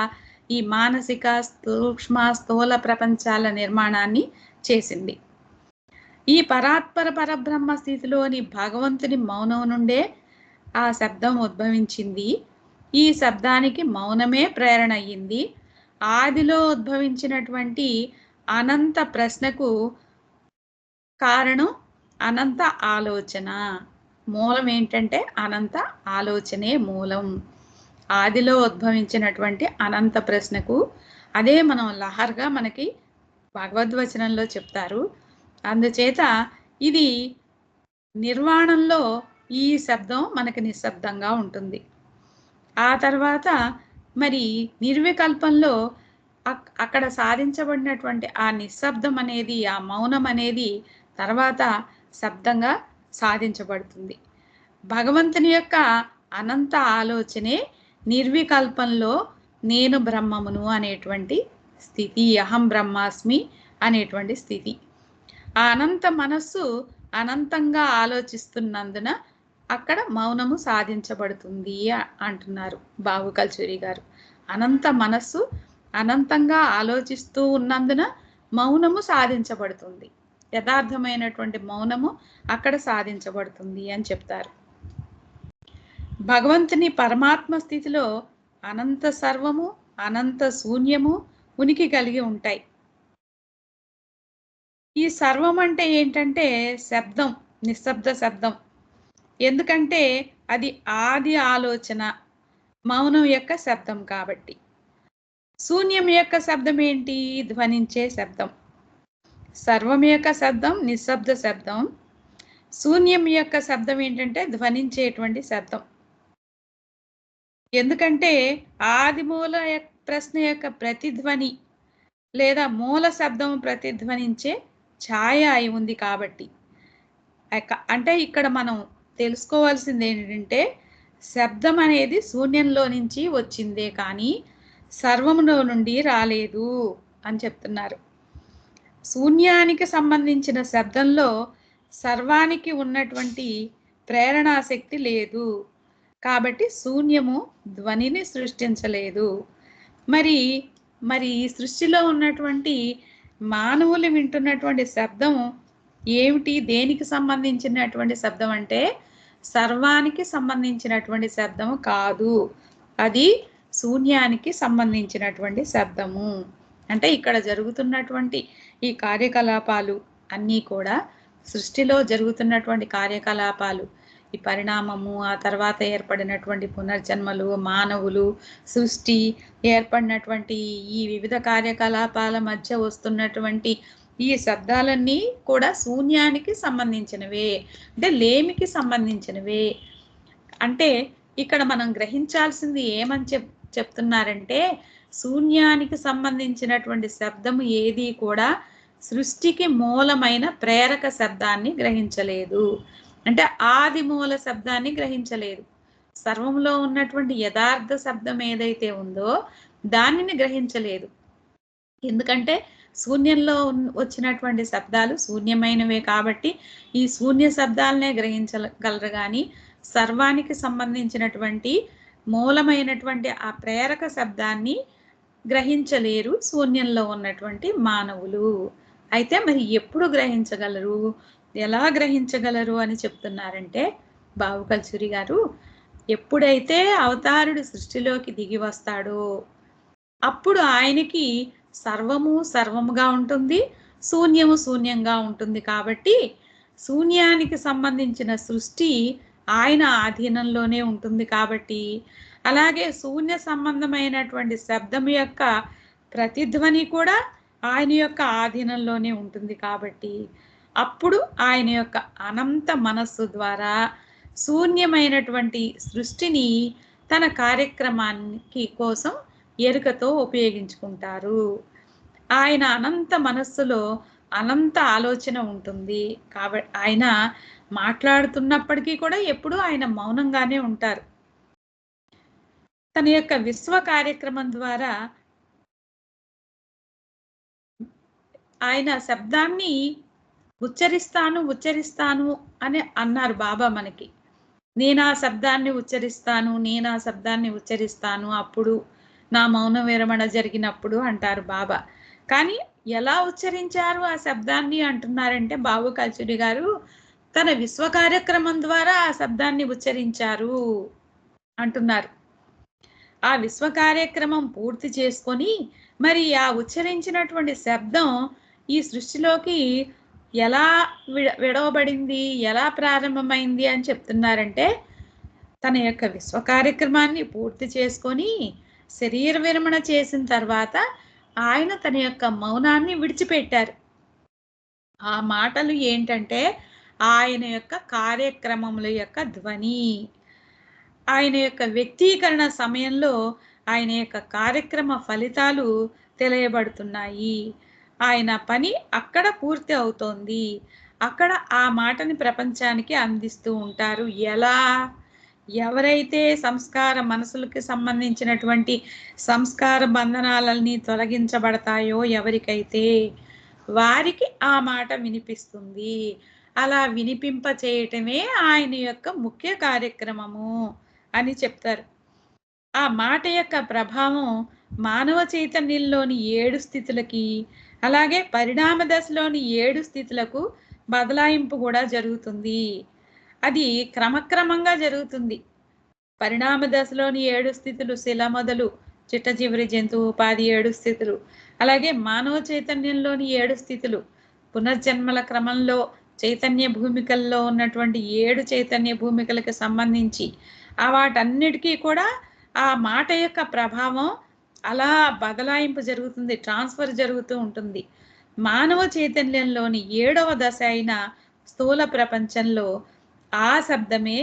ఈ మానసిక సూక్ష్మ స్థూల ప్రపంచాల నిర్మాణాన్ని చేసింది. ఈ పరాత్పర పరబ్రహ్మ స్థితిలోని భగవంతుని మౌనం నుండే ఆ శబ్దం ఉద్భవించింది. ఈ శబ్దానికి మౌనమే ప్రేరణ అయ్యింది. ఆదిలో ఉద్భవించినటువంటి అనంత ప్రశ్నకు కారణం అనంత ఆలోచన. మూలం ఏంటంటే అనంత ఆలోచనే మూలం. ఆదిలో ఉద్భవించినటువంటి అనంత ప్రశ్నకు అదే మనం లహర్గా మనకి భగవద్వచనంలో చెప్తారు. అందుచేత ఇది నిర్వాణంలో ఈ శబ్దం మనకి నిశ్శబ్దంగా ఉంటుంది. ఆ తర్వాత మరి నిర్వికల్పంలో అక్కడ సాధించబడినటువంటి ఆ నిశ్శబ్దం అనేది, ఆ మౌనం అనేది తర్వాత శబ్దంగా సాధించబడుతుంది. భగవంతుని యొక్క అనంత ఆలోచనే నిర్వికల్పంలో నేను బ్రహ్మమును అనేటువంటి స్థితి, అహం బ్రహ్మాస్మి అనేటువంటి స్థితి. ఆ అనంత మనస్సు అనంతంగా ఆలోచిస్తున్నందున అక్కడ మౌనము సాధించబడుతుంది అంటున్నారు బాబు కల్చూరి గారు. అనంత మనస్సు అనంతంగా ఆలోచిస్తూ ఉన్నందున మౌనము సాధించబడుతుంది, యథార్థమైనటువంటి మౌనము అక్కడ సాధించబడుతుంది అని చెప్తారు. భగవంతుని పరమాత్మ స్థితిలో అనంత సర్వము, అనంత శూన్యము ఉనికి కలిగి ఉంటాయి. ఈ సర్వం అంటే ఏంటంటే శబ్దం, నిశ్శబ్ద శబ్దం. ఎందుకంటే అది ఆది ఆలోచన, మౌనం యొక్క శబ్దం కాబట్టి. శూన్యం యొక్క శబ్దం ఏంటి? ధ్వనించే శబ్దం. సర్వం యొక్క శబ్దం నిశ్శబ్ద శబ్దం. శూన్యం యొక్క శబ్దం ఏంటంటే ధ్వనించేటువంటి శబ్దం. ఎందుకంటే ఆదిమూల ప్రశ్న యొక్క ప్రతిధ్వని లేదా మూల శబ్దం ప్రతిధ్వనించే ఛాయ అయి ఉంది కాబట్టి. అంటే ఇక్కడ మనం తెలుసుకోవాల్సింది ఏంటంటే శబ్దం అనేది శూన్యంలో నుంచి వచ్చిందే కానీ సర్వములో నుండి రాలేదు అని చెప్తున్నారు. శూన్యానికి సంబంధించిన శబ్దంలో సర్వానికి ఉన్నటువంటి ప్రేరణాశక్తి లేదు కాబట్టి శూన్యము ధ్వనిని సృష్టించలేదు. మరి ఈ సృష్టిలో ఉన్నటువంటి మానవులు వింటున్నటువంటి శబ్దం ఏమిటి? దేనికి సంబంధించినటువంటి శబ్దం అంటే సర్వానికి సంబంధించినటువంటి శబ్దము కాదు, అది శూన్యానికి సంబంధించినటువంటి శబ్దము. అంటే ఇక్కడ జరుగుతున్నటువంటి ఈ కార్యకలాపాలు అన్నీ కూడా సృష్టిలో జరుగుతున్నటువంటి కార్యకలాపాలు, ఈ పరిణామము, ఆ తర్వాత ఏర్పడినటువంటి పునర్జన్మలు, మానవులు, సృష్టి, ఏర్పడినటువంటి ఈ వివిధ కార్యకలాపాల మధ్య వస్తున్నటువంటి ఈ శబ్దాలన్నీ కూడా శూన్యానికి సంబంధించినవే, అంటే లేమికి సంబంధించినవే. అంటే ఇక్కడ మనం గ్రహించాల్సింది ఏమని చెప్తున్నారంటే శూన్యానికి సంబంధించినటువంటి శబ్దము ఏది కూడా సృష్టికి మూలమైన ప్రేరక శబ్దాన్ని గ్రహించలేదు. అంటే ఆది మూల శబ్దాన్ని గ్రహించలేదు. సర్వంలో ఉన్నటువంటి యథార్థ శబ్దం ఏదైతే ఉందో దానిని గ్రహించలేదు. ఎందుకంటే శూన్యంలో వచ్చినటువంటి శబ్దాలు శూన్యమైనవే కాబట్టి ఈ శూన్య శబ్దాలనే గ్రహించగలరు కానీ సర్వానికి సంబంధించినటువంటి మూలమైనటువంటి ఆ ప్రేరక శబ్దాన్ని గ్రహించలేరు శూన్యంలో ఉన్నటువంటి మానవులు. అయితే మరి ఎప్పుడు గ్రహించగలరు, ఎలా గ్రహించగలరు అని చెప్తున్నారంటే బాబు కల్చూరి గారు, ఎప్పుడైతే అవతారుడు సృష్టిలోకి దిగి వస్తాడో అప్పుడు ఆయనకి సర్వము సర్వముగా ఉంటుంది, శూన్యము శూన్యంగా ఉంటుంది. కాబట్టి శూన్యానికి సంబంధించిన సృష్టి ఆయన ఆధీనంలోనే ఉంటుంది. కాబట్టి అలాగే శూన్య సంబంధమైనటువంటి శబ్దం యొక్క ప్రతిధ్వని కూడా ఆయన యొక్క ఆధీనంలోనే ఉంటుంది కాబట్టి అప్పుడు ఆయన యొక్క అనంత మనస్సు ద్వారా శూన్యమైనటువంటి సృష్టిని తన కార్యక్రమానికి కోసం ఎరుకతో ఉపయోగించుకుంటారు. ఆయన అనంత మనస్సులో అనంత ఆలోచన ఉంటుంది కాబట్టి ఆయన మాట్లాడుతున్నప్పటికీ కూడా ఎప్పుడూ ఆయన మౌనంగానే ఉంటారు. తన యొక్క విశ్వ కార్యక్రమం ద్వారా ఆయన శబ్దాన్ని ఉచ్చరిస్తాను అని అన్నారు బాబా మనకి. నేను ఆ శబ్దాన్ని ఉచ్చరిస్తాను అప్పుడు నా మౌన విరమణ జరిగినప్పుడు అంటారు బాబా. కానీ ఎలా ఉచ్చరించారు ఆ శబ్దాన్ని అంటున్నారంటే బాబు కల్చుడి గారు తన విశ్వ కార్యక్రమం ద్వారా ఆ శబ్దాన్ని ఉచ్చరించారు అంటున్నారు. ఆ విశ్వ కార్యక్రమం పూర్తి చేసుకొని మరి ఆ ఉచ్చరించినటువంటి శబ్దం ఈ సృష్టిలోకి ఎలా విడవబడింది, ఎలా ప్రారంభమైంది అని చెప్తున్నారంటే తన యొక్క విశ్వ కార్యక్రమాన్ని పూర్తి చేసుకొని శరీర విరమణ చేసిన తర్వాత ఆయన తన యొక్క మౌనాన్ని విడిచిపెట్టారు. ఆ మాటలు ఏంటంటే ఆయన యొక్క కార్యక్రమముల యొక్క ధ్వని. ఆయన యొక్క వ్యక్తీకరణ సమయంలో ఆయన యొక్క కార్యక్రమ ఫలితాలు తెలియబడుతున్నాయి. ఆయన పని అక్కడ పూర్తి అవుతోంది. అక్కడ ఆ మాటని ప్రపంచానికి అందిస్తూ ఉంటారు. ఎలా? ఎవరైతే సంస్కార మనసులకు సంబంధించినటువంటి సంస్కార బంధనాలని తొలగించబడతాయో ఎవరికైతే వారికి ఆ మాట వినిపిస్తుంది. అలా వినిపింప చేయటమే ఆయన యొక్క ముఖ్య కార్యక్రమము అని చెప్తారు. ఆ మాట యొక్క ప్రభావం మానవ చైతన్యంలోని 7 స్థితులకి అలాగే పరిణామ దశలోని 7 స్థితులకు బదలాయింపు కూడా జరుగుతుంది. అది క్రమక్రమంగా జరుగుతుంది. పరిణామ దశలోని 7 స్థితులు శిల మొదలు చిట్ట చివరి జంతువు ఉపాధి 7 స్థితులు, అలాగే మానవ చైతన్యంలోని 7 స్థితులు, పునర్జన్మల క్రమంలో చైతన్య భూమికల్లో ఉన్నటువంటి 7 చైతన్య భూమికలకు సంబంధించి ఆ వాటన్నిటికీ కూడా ఆ మాట యొక్క ప్రభావం అలా బదలాయింపు జరుగుతుంది, ట్రాన్స్ఫర్ జరుగుతూ ఉంటుంది. మానవ చైతన్యంలోని 7వ దశ అయిన స్థూల ప్రపంచంలో ఆ శబ్దమే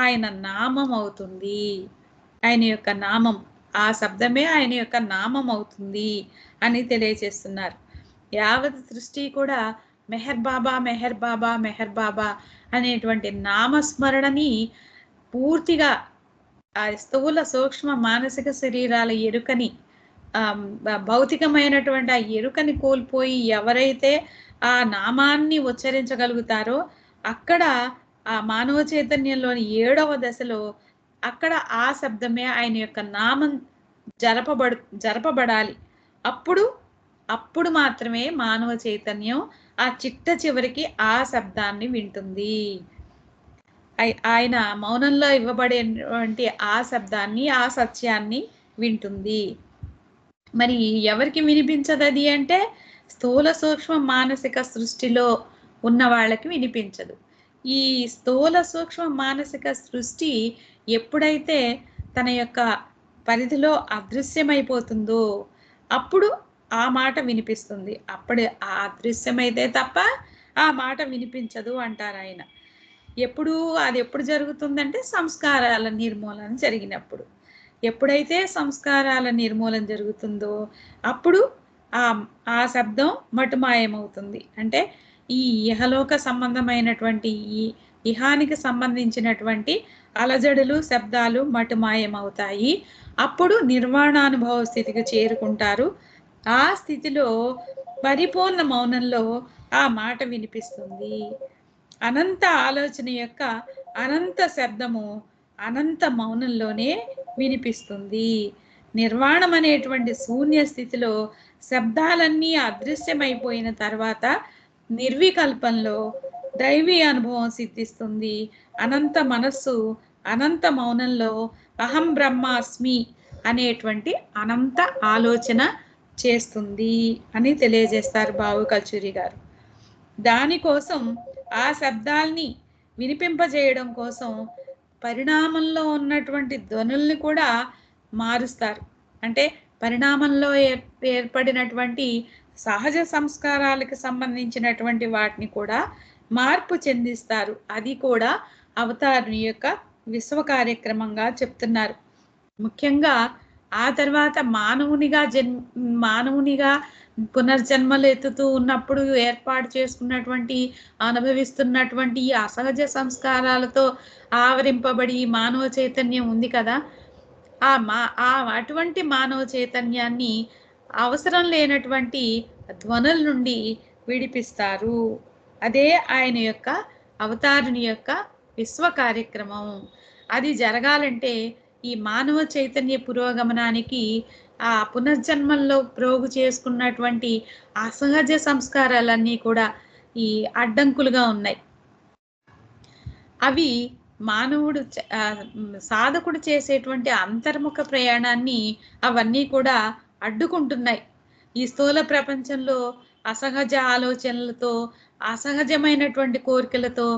ఆయన నామం అవుతుంది. ఆయన యొక్క నామం, ఆ శబ్దమే ఆయన యొక్క నామం అవుతుంది అని తెలియజేస్తున్నారు. యావత్ సృష్టి కూడా మెహర్ బాబా మెహర్ బాబా మెహర్ బాబా అనేటువంటి నామస్మరణని పూర్తిగా ఆ స్థూల సూక్ష్మ మానసిక శరీరాల ఎరుకని భౌతికమైనటువంటి ఆ ఎరుకని కోల్పోయి ఎవరైతే ఆ నామాన్ని ఉచ్చరించగలుగుతారో అక్కడ ఆ మానవ చైతన్యంలోని 7వ దశలో అక్కడ ఆ శబ్దమే ఆయన యొక్క నామం జరపబడాలి. అప్పుడు మాత్రమే మానవ చైతన్యం ఆ చిట్ట చివరికి ఆ శబ్దాన్ని వింటుంది. ఆయన మౌనంలో ఇవ్వబడేటువంటి ఆ శబ్దాన్ని, ఆ సత్యాన్ని వింటుంది. మరి ఎవరికి వినిపించదది అంటే స్థూల సూక్ష్మ మానసిక సృష్టిలో ఉన్న వాళ్ళకి వినిపించదు. ఈ స్థూల సూక్ష్మ మానసిక సృష్టి ఎప్పుడైతే తన యొక్క పరిధిలో అదృశ్యమైపోతుందో అప్పుడు ఆ మాట వినిపిస్తుంది. అప్పుడు ఆ అదృశ్యమైతే తప్ప ఆ మాట వినిపించదు అంటారు ఆయన. అది ఎప్పుడు జరుగుతుందంటే సంస్కారాల నిర్మూలన జరిగినప్పుడు. ఎప్పుడైతే సంస్కారాల నిర్మూలన జరుగుతుందో అప్పుడు ఆ శబ్దం మటుమాయమవుతుంది. అంటే ఈ ఇహలోక సంబంధమైనటువంటి ఈ ఇహానికి సంబంధించినటువంటి అలజడులు శబ్దాలు మటుమాయమవుతాయి. అప్పుడు నిర్వాణానుభవ స్థితికి చేరుకుంటారు. ఆ స్థితిలో పరిపూర్ణ మౌనంలో ఆ మాట వినిపిస్తుంది. అనంత ఆలోచన యొక్క అనంత శబ్దము అనంత మౌనంలోనే వినిపిస్తుంది. నిర్వాణం అనేటువంటి శూన్య స్థితిలో శబ్దాలన్నీ అదృశ్యమైపోయిన తర్వాత నిర్వికల్పంలో దైవీ అనుభవం సిద్ధిస్తుంది. అనంత మనస్సు అనంత మౌనంలో అహం బ్రహ్మాస్మి అనేటువంటి అనంత ఆలోచన చేస్తుంది అని తెలియజేస్తారు బాబు కల్చూరి గారు. దానికోసం ఆ శబ్దాల్ని వినిపింపజేయడం కోసం పరిణామంలో ఉన్నటువంటి ధ్వనుల్ని కూడా మారుస్తారు. అంటే పరిణామంలో ఏర్పడినటువంటి సహజ సంస్కారాలకు సంబంధించినటువంటి వాటిని కూడా మార్పు చెందిస్తారు. అది కూడా అవతారుని యొక్క విశ్వ కార్యక్రమంగా చెప్తున్నారు. ముఖ్యంగా ఆ తర్వాత మానవునిగా పునర్జన్మలు ఎత్తుతూ ఉన్నప్పుడు ఏర్పాటు చేసుకున్నటువంటి అనుభవిస్తున్నటువంటి ఈ అసహజ సంస్కారాలతో ఆవరింపబడి మానవ చైతన్యం ఉంది కదా, అటువంటి మానవ చైతన్యాన్ని అవసరం లేనటువంటి ధ్వనుల నుండి విడిపిస్తారు. అదే ఆయన యొక్క అవతారుని యొక్క విశ్వ కార్యక్రమం. అది జరగాలంటే ఈ మానవ చైతన్య పురోగమనానికి ఆ పునర్జన్మంలో ప్రోగు చేసుకున్నటువంటి అసహజ సంస్కారాలన్నీ కూడా ఈ అడ్డంకులుగా ఉన్నాయి. అవి మానవుడు సాధకుడు చేసేటువంటి అంతర్ముఖ ప్రయాణాన్ని అవన్నీ కూడా అడ్డుకుంటున్నాయి. ఈ స్థూల ప్రపంచంలో అసహజ ఆలోచనలతో, అసహజమైనటువంటి కోరికలతో,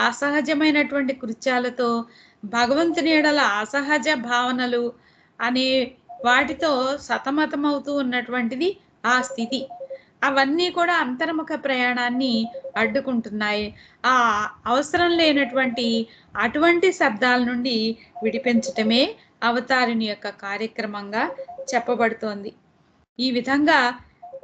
అసహజమైనటువంటి కృత్యాలతో, భగవంతుని ఎడల అసహజ భావనలు అనే వాటితో సతమతమవుతూ ఉన్నటువంటిది ఆ స్థితి. అవన్నీ కూడా అంతర్ముఖ ప్రయాణాన్ని అడ్డుకుంటున్నాయి. ఆ అవసరం లేనటువంటి అటువంటి శబ్దాల నుండి విడిపించటమే అవతారుని యొక్క కార్యక్రమంగా చెప్పబడుతోంది. ఈ విధంగా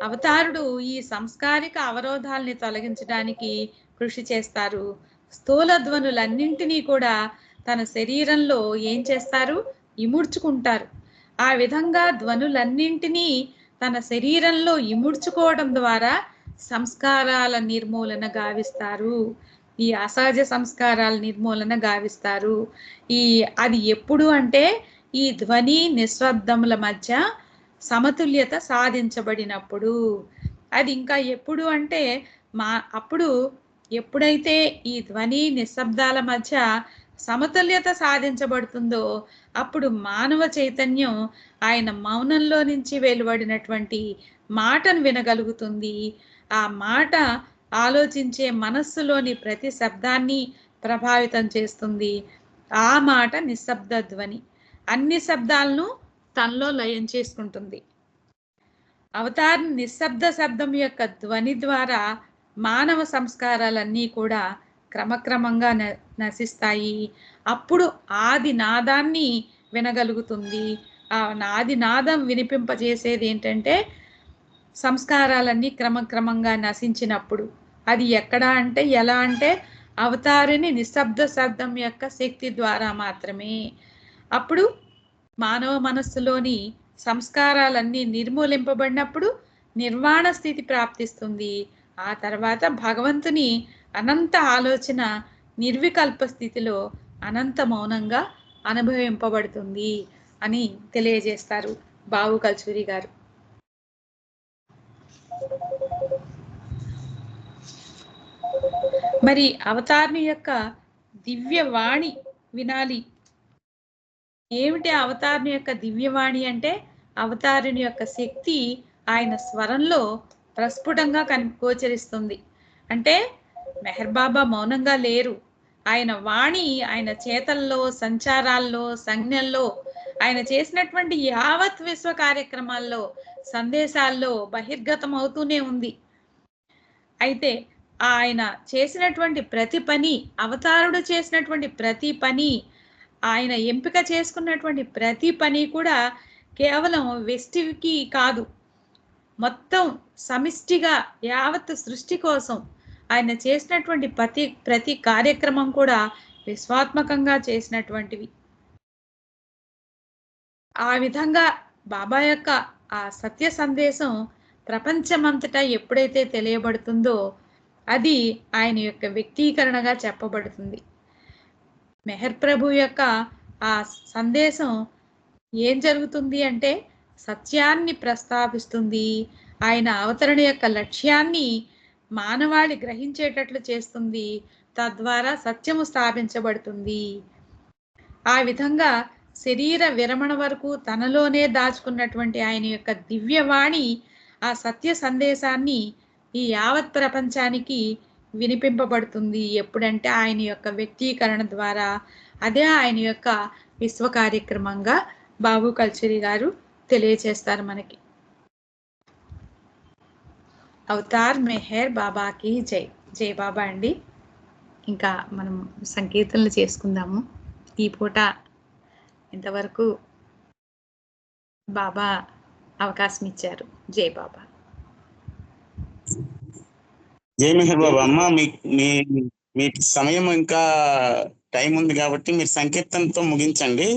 అవతారుడు ఈ సంస్కారిక అవరోధాలని తొలగించడానికి కృషి చేస్తారు. స్థూల ధ్వనులన్నింటినీ కూడా తన శరీరంలో ఏం చేస్తారు? ఇముడ్చుకుంటారు. ఆ విధంగా ధ్వనులన్నింటినీ తన శరీరంలో ఇముడ్చుకోవడం ద్వారా సంస్కారాల నిర్మూలన గావిస్తారు. ఈ అసహజ సంస్కారాల నిర్మూలన గావిస్తారు. అది ఎప్పుడు అంటే ఈ ధ్వని నిశ్శబ్దముల మధ్య సమతుల్యత సాధించబడినప్పుడు. అది ఇంకా ఎప్పుడు అంటే అప్పుడు ఎప్పుడైతే ఈ ధ్వని నిశ్శబ్దాల మధ్య సమతుల్యత సాధించబడుతుందో అప్పుడు మానవ చైతన్యం ఆయన మౌనంలో నుంచి వెలువడినటువంటి మాటను వినగలుగుతుంది. ఆ మాట ఆలోచించే మనస్సులోని ప్రతి శబ్దాన్ని ప్రభావితం చేస్తుంది. ఆ మాట నిశ్శబ్ద ధ్వని అన్ని శబ్దాలను తనలో లయం చేసుకుంటుంది. అవతార్ నిశ్శబ్ద శబ్దం యొక్క ధ్వని ద్వారా మానవ సంస్కారాలన్నీ కూడా క్రమక్రమంగా నశిస్తాయి. అప్పుడు ఆది నాదాన్ని వినగలుగుతుంది. ఆ ఆది నాదం వినిపింపజేసేది ఏంటంటే సంస్కారాలన్నీ క్రమక్రమంగా నశించినప్పుడు. అది ఎక్కడ అంటే ఎలా అంటే అవతారిని నిశ్శబ్ద శబ్దం యొక్క శక్తి ద్వారా మాత్రమే. అప్పుడు మానవ మనస్సులోని సంస్కారాలన్నీ నిర్మూలింపబడినప్పుడు నిర్వాణ స్థితి ప్రాప్తిస్తుంది. ఆ తర్వాత భగవంతుని అనంత ఆలోచన నిర్వికల్ప స్థితిలో అనంత మౌనంగా అనుభవింపబడుతుంది అని తెలియజేస్తారు బావు కల్చూరి గారు. మరి అవతారుని యొక్క దివ్యవాణి వినాలి. ఏమిటి అవతారుని యొక్క దివ్యవాణి అంటే అవతారుని యొక్క శక్తి ఆయన స్వరంలో ప్రస్ఫుటంగా గోచరిస్తుంది. అంటే మెహర్ బాబా మౌనంగా లేరు. ఆయన వాణి ఆయన చేతల్లో, సంచారాల్లో, సంజ్ఞల్లో, ఆయన చేసినటువంటి యావత్ విశ్వ కార్యక్రమాల్లో, సందేశాల్లో బహిర్గతం అవుతూనే ఉంది. అయితే ఆయన చేసినటువంటి ప్రతి పని, అవతారుడు చేసినటువంటి ప్రతి పని, ఆయన ఎంపిక చేసుకున్నటువంటి ప్రతి పని కూడా కేవలం వ్యష్టికి కాదు, మొత్తం సమిష్టిగా యావత్ సృష్టి కోసం ఆయన చేసినటువంటి ప్రతి కార్యక్రమం కూడా విశ్వాత్మకంగా చేసినటువంటివి. ఆ విధంగా బాబా యొక్క ఆ సత్య సందేశం ప్రపంచమంతటా ఎప్పుడైతే తెలియబడుతుందో అది ఆయన యొక్క వ్యక్తీకరణగా చెప్పబడుతుంది. మెహర్ ప్రభు యొక్క ఆ సందేశం ఏం జరుగుతుంది అంటే సత్యాన్ని ప్రస్తావిస్తుంది. ఆయన అవతరణ యొక్క లక్ష్యాన్ని మానవాళి గ్రహించేటట్లు చేస్తుంది. తద్వారా సత్యము స్థాపించబడుతుంది. ఆ విధంగా శరీర విరమణ వరకు తనలోనే దాచుకున్నటువంటి ఆయన యొక్క దివ్యవాణి ఆ సత్య సందేశాన్ని ఈ యావత్ ప్రపంచానికి వినిపింపబడుతుంది. ఎప్పుడంటే ఆయన యొక్క వ్యక్తీకరణ ద్వారా. అదే ఆయన యొక్క విశ్వ కార్యక్రమంగా బాబు కల్చూరి గారు తెలియచేస్తారు మనకి. అవతార్ మెహర్ బాబాకి జై. జై బాబా అండి. ఇంకా మనం సంకీర్తనలు చేసుకుందాము. ఈ పూట ఇంతవరకు బాబా అవకాశం ఇచ్చారు. జై బాబా. జై మెహర్ బాబా. అమ్మ మీకు సమయం ఇంకా టైం ఉంది కాబట్టి మీరు సంకీర్తనతో ముగించండి.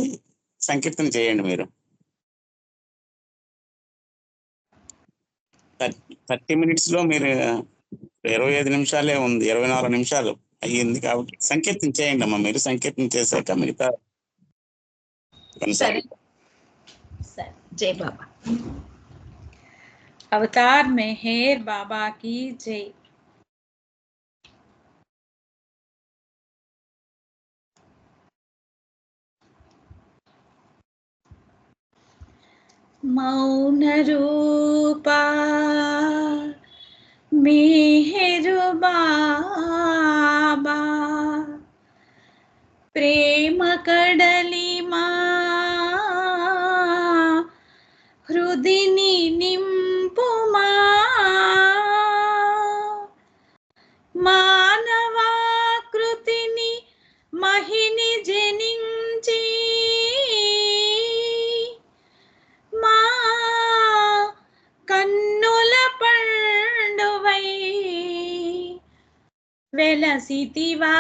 సంకీర్తన చేయండి మీరు. 30 minutes లో మీరు 25 నిమిషాలే ఉంది, 24 నిమిషాలు అయ్యింది కాబట్టి సంకీర్తన చేయండి అమ్మా. మీరు సంకీర్తన చేశాక మిగతా సరే సరే. జై బాబా. అవతార్ మెహర్ బాబాకి జై. మౌన రూపా మెహరు బాబా, ప్రేమ కడలి మా హృదిని నింపుమా, మానవాకృతిని మహిని జనించి మా కన్నుల పండువై వెలసితివా,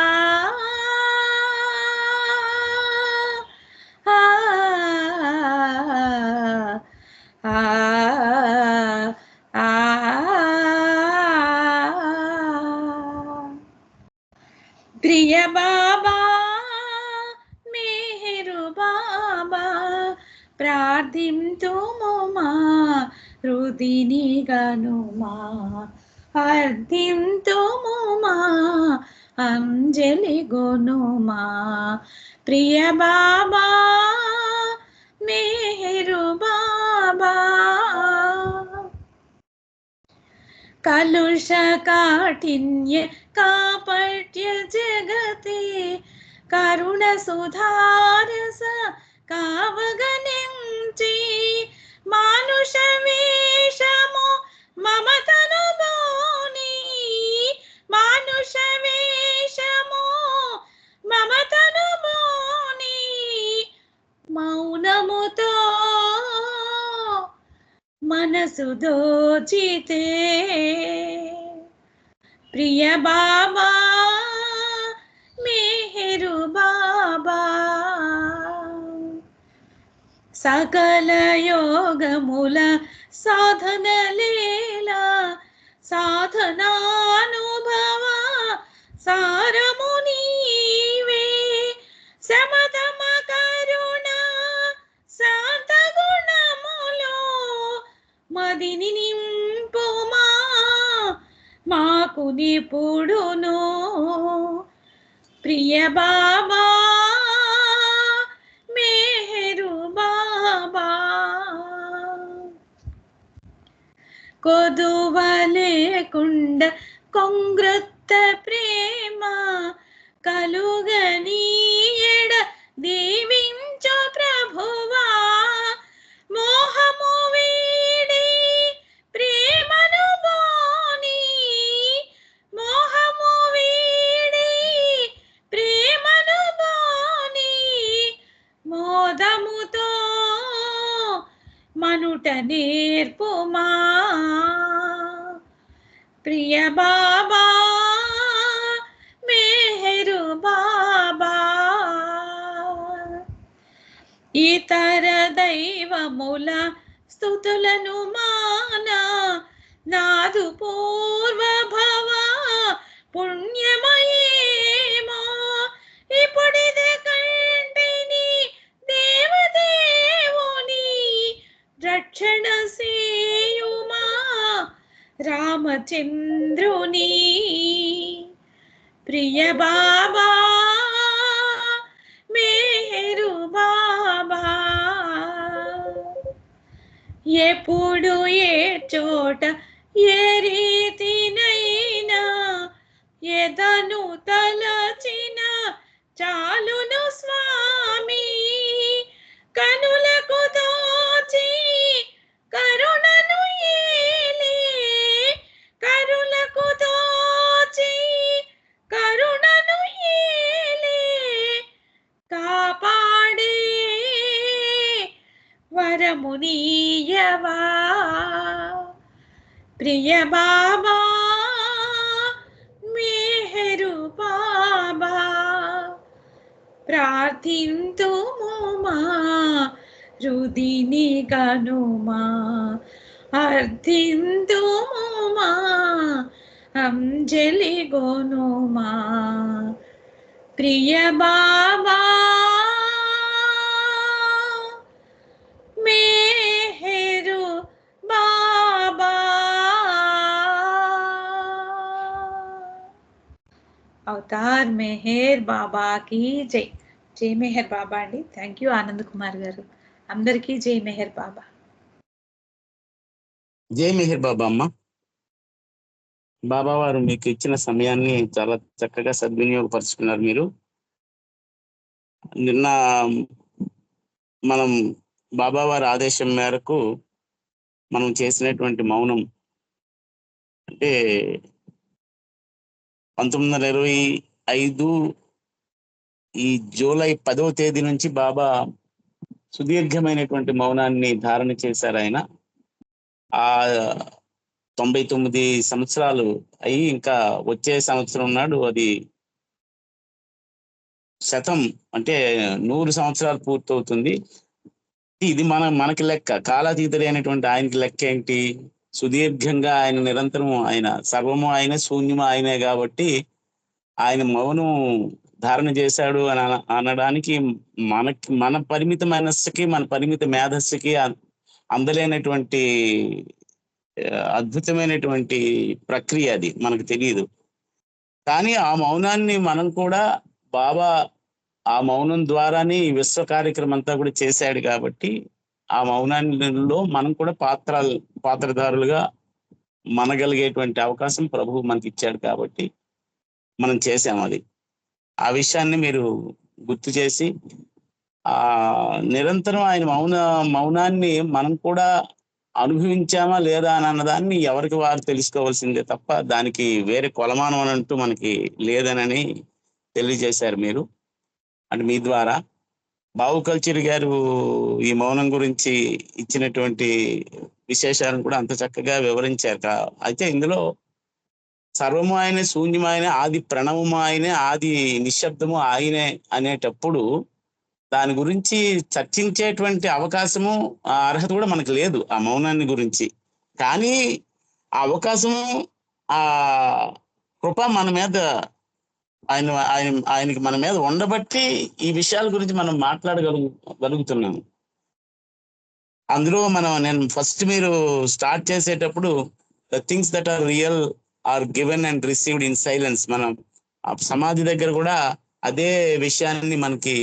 ప్రియ బాబా మెహరు బాబా, ప్రార్థింతుము మా హృదిని గనుమా, అర్థింతుము మా అంజలి గొనుమా. ప్రియ బాబా మెహరు బాబా, కలుష కాఠిన్య కాపట్య జగతే కరుణ సుధారస కావగనించి, మానుష వేషము మమతను బోని, మానుష వేషము మమతను బోని, మౌనముతో మనసు దోచితే. ప్రియ బాబా మెహరు బాబా, సకల యోగముల సాధన లీలా సాధనానుభవ సారము నీవే, సమతమ కరుణ శాంత గుణములో మదిని నింపుమా, మాకు నిపుడును. ప్రియ బాబా మెహరు బాబా, కొదువ లేకుండ కొంగ్రొత్త ప్రేమ కలుగనీయడ దీవించు ప్రభువా, మోహము వీడి ప్రేమను బోని, మోహము వీడి ప్రేమను బోని, మోదముతో మనుట నేర్పుమా. ప్రియ బాబా మెహరు బాబా, ఇతర దైవముల స్తుతులను మానా నాదు పూర్వభవ పుణ్యమయేమో, ఇప్పుడిదే కంటిని దేవదేవుని రక్షణ సేయుమా రామచంద్రుని. ప్రియ బాబా మెహరు బాబా, ఎప్పుడు ఏ చోట ఏ రీతినైనా ఎదను తలచిన చాలును స్వామి, కనులకు దోచి కరుణను ఏలే వరమునీయవా ప్రియ బాబా మెహరు బాబా ప్రార్థింతుము మా రుదిని కనుమా అర్థింతుము మా అంజలి గోనుమా ప్రియ బాబా మెహరు బాబా. అవతార్ మెహర్ బాబాకి జై. జై మెహర్ బాబా అండి. థ్యాంక్ యూ ఆనంద్ కుమార్ గారు. అందరికీ జై మెహర్ బాబా. జై మెహర్ బాబా అమ్మ. బాబా వారు మీకు ఇచ్చిన సమయాన్ని చాలా చక్కగా సద్వినియోగపరుచుకున్నారు. మీరు నిన్న మనం బాబా వారి ఆదేశం మేరకు మనం చేసినటువంటి మౌనం అంటే 1925 ఈ జూలై 10వ తేదీ నుంచి బాబా సుదీర్ఘమైనటువంటి మౌనాన్ని ధారణ చేశారు. ఆయన ఆ 99 సంవత్సరాలు అయి ఇంకా వచ్చే సంవత్సరం నాడు అది శతం అంటే 100 సంవత్సరాలు పూర్తవుతుంది. ఇది మనకి లెక్క. కాలాతీతుడైనటువంటి ఆయనకి లెక్క ఏంటి? సుదీర్ఘంగా ఆయన నిరంతరం ఆయన సర్వము ఆయనే, శూన్యము ఆయనే కాబట్టి ఆయన మౌనం ధారణ చేశాడు అని అనడానికి మన పరిమిత మనస్సుకి, మన పరిమిత మేధస్సుకి అందలేనటువంటి అద్భుతమైనటువంటి ప్రక్రియ. అది మనకు తెలియదు. కానీ ఆ మౌనాన్ని మనం కూడా బాబా ఆ మౌనం ద్వారానే ఈ విశ్వ కార్యక్రమం అంతా కూడా చేశాడు కాబట్టి ఆ మౌనాల్లో మనం కూడా పాత్రధారులుగా మనగలిగేటువంటి అవకాశం ప్రభువు మనకి ఇచ్చాడు కాబట్టి మనం చేసాం. అది ఆ విషయాన్ని మీరు గుర్తు చేసి ఆ నిరంతరం ఆయన మౌనాన్ని మనం కూడా అనుభవించామా లేదా అని అన్నదాన్ని ఎవరికి వారు తెలుసుకోవాల్సిందే తప్ప దానికి వేరే కొలమానం అని అంటూ మనకి లేదనని తెలియజేశారు మీరు. అంటే మీ ద్వారా బాబు కల్చర్ గారు ఈ మౌనం గురించి ఇచ్చినటువంటి విశేషాలను కూడా అంత చక్కగా వివరించారు. అయితే ఇందులో సర్వము ఆయనే, శూన్యము ఆయనే, ఆది ప్రణవము ఆయనే, ఆది నిశ్శబ్దము ఆయనే అనేటప్పుడు దాని గురించి చర్చించేటువంటి అవకాశము అర్హత కూడా మనకు లేదు ఆ మౌనాన్ని గురించి. కానీ ఆ అవకాశము ఆ కృప మన మీద ఆయనకి మన మీద ఉండబట్టి ఈ విషయాల గురించి మనం మాట్లాడగలుగుతున్నాము. అందులో నేను ఫస్ట్ మీరు స్టార్ట్ చేసేటప్పుడు the things that are real are given and received in silence, మనం సమాధి దగ్గర కూడా అదే విషయాన్ని మనకి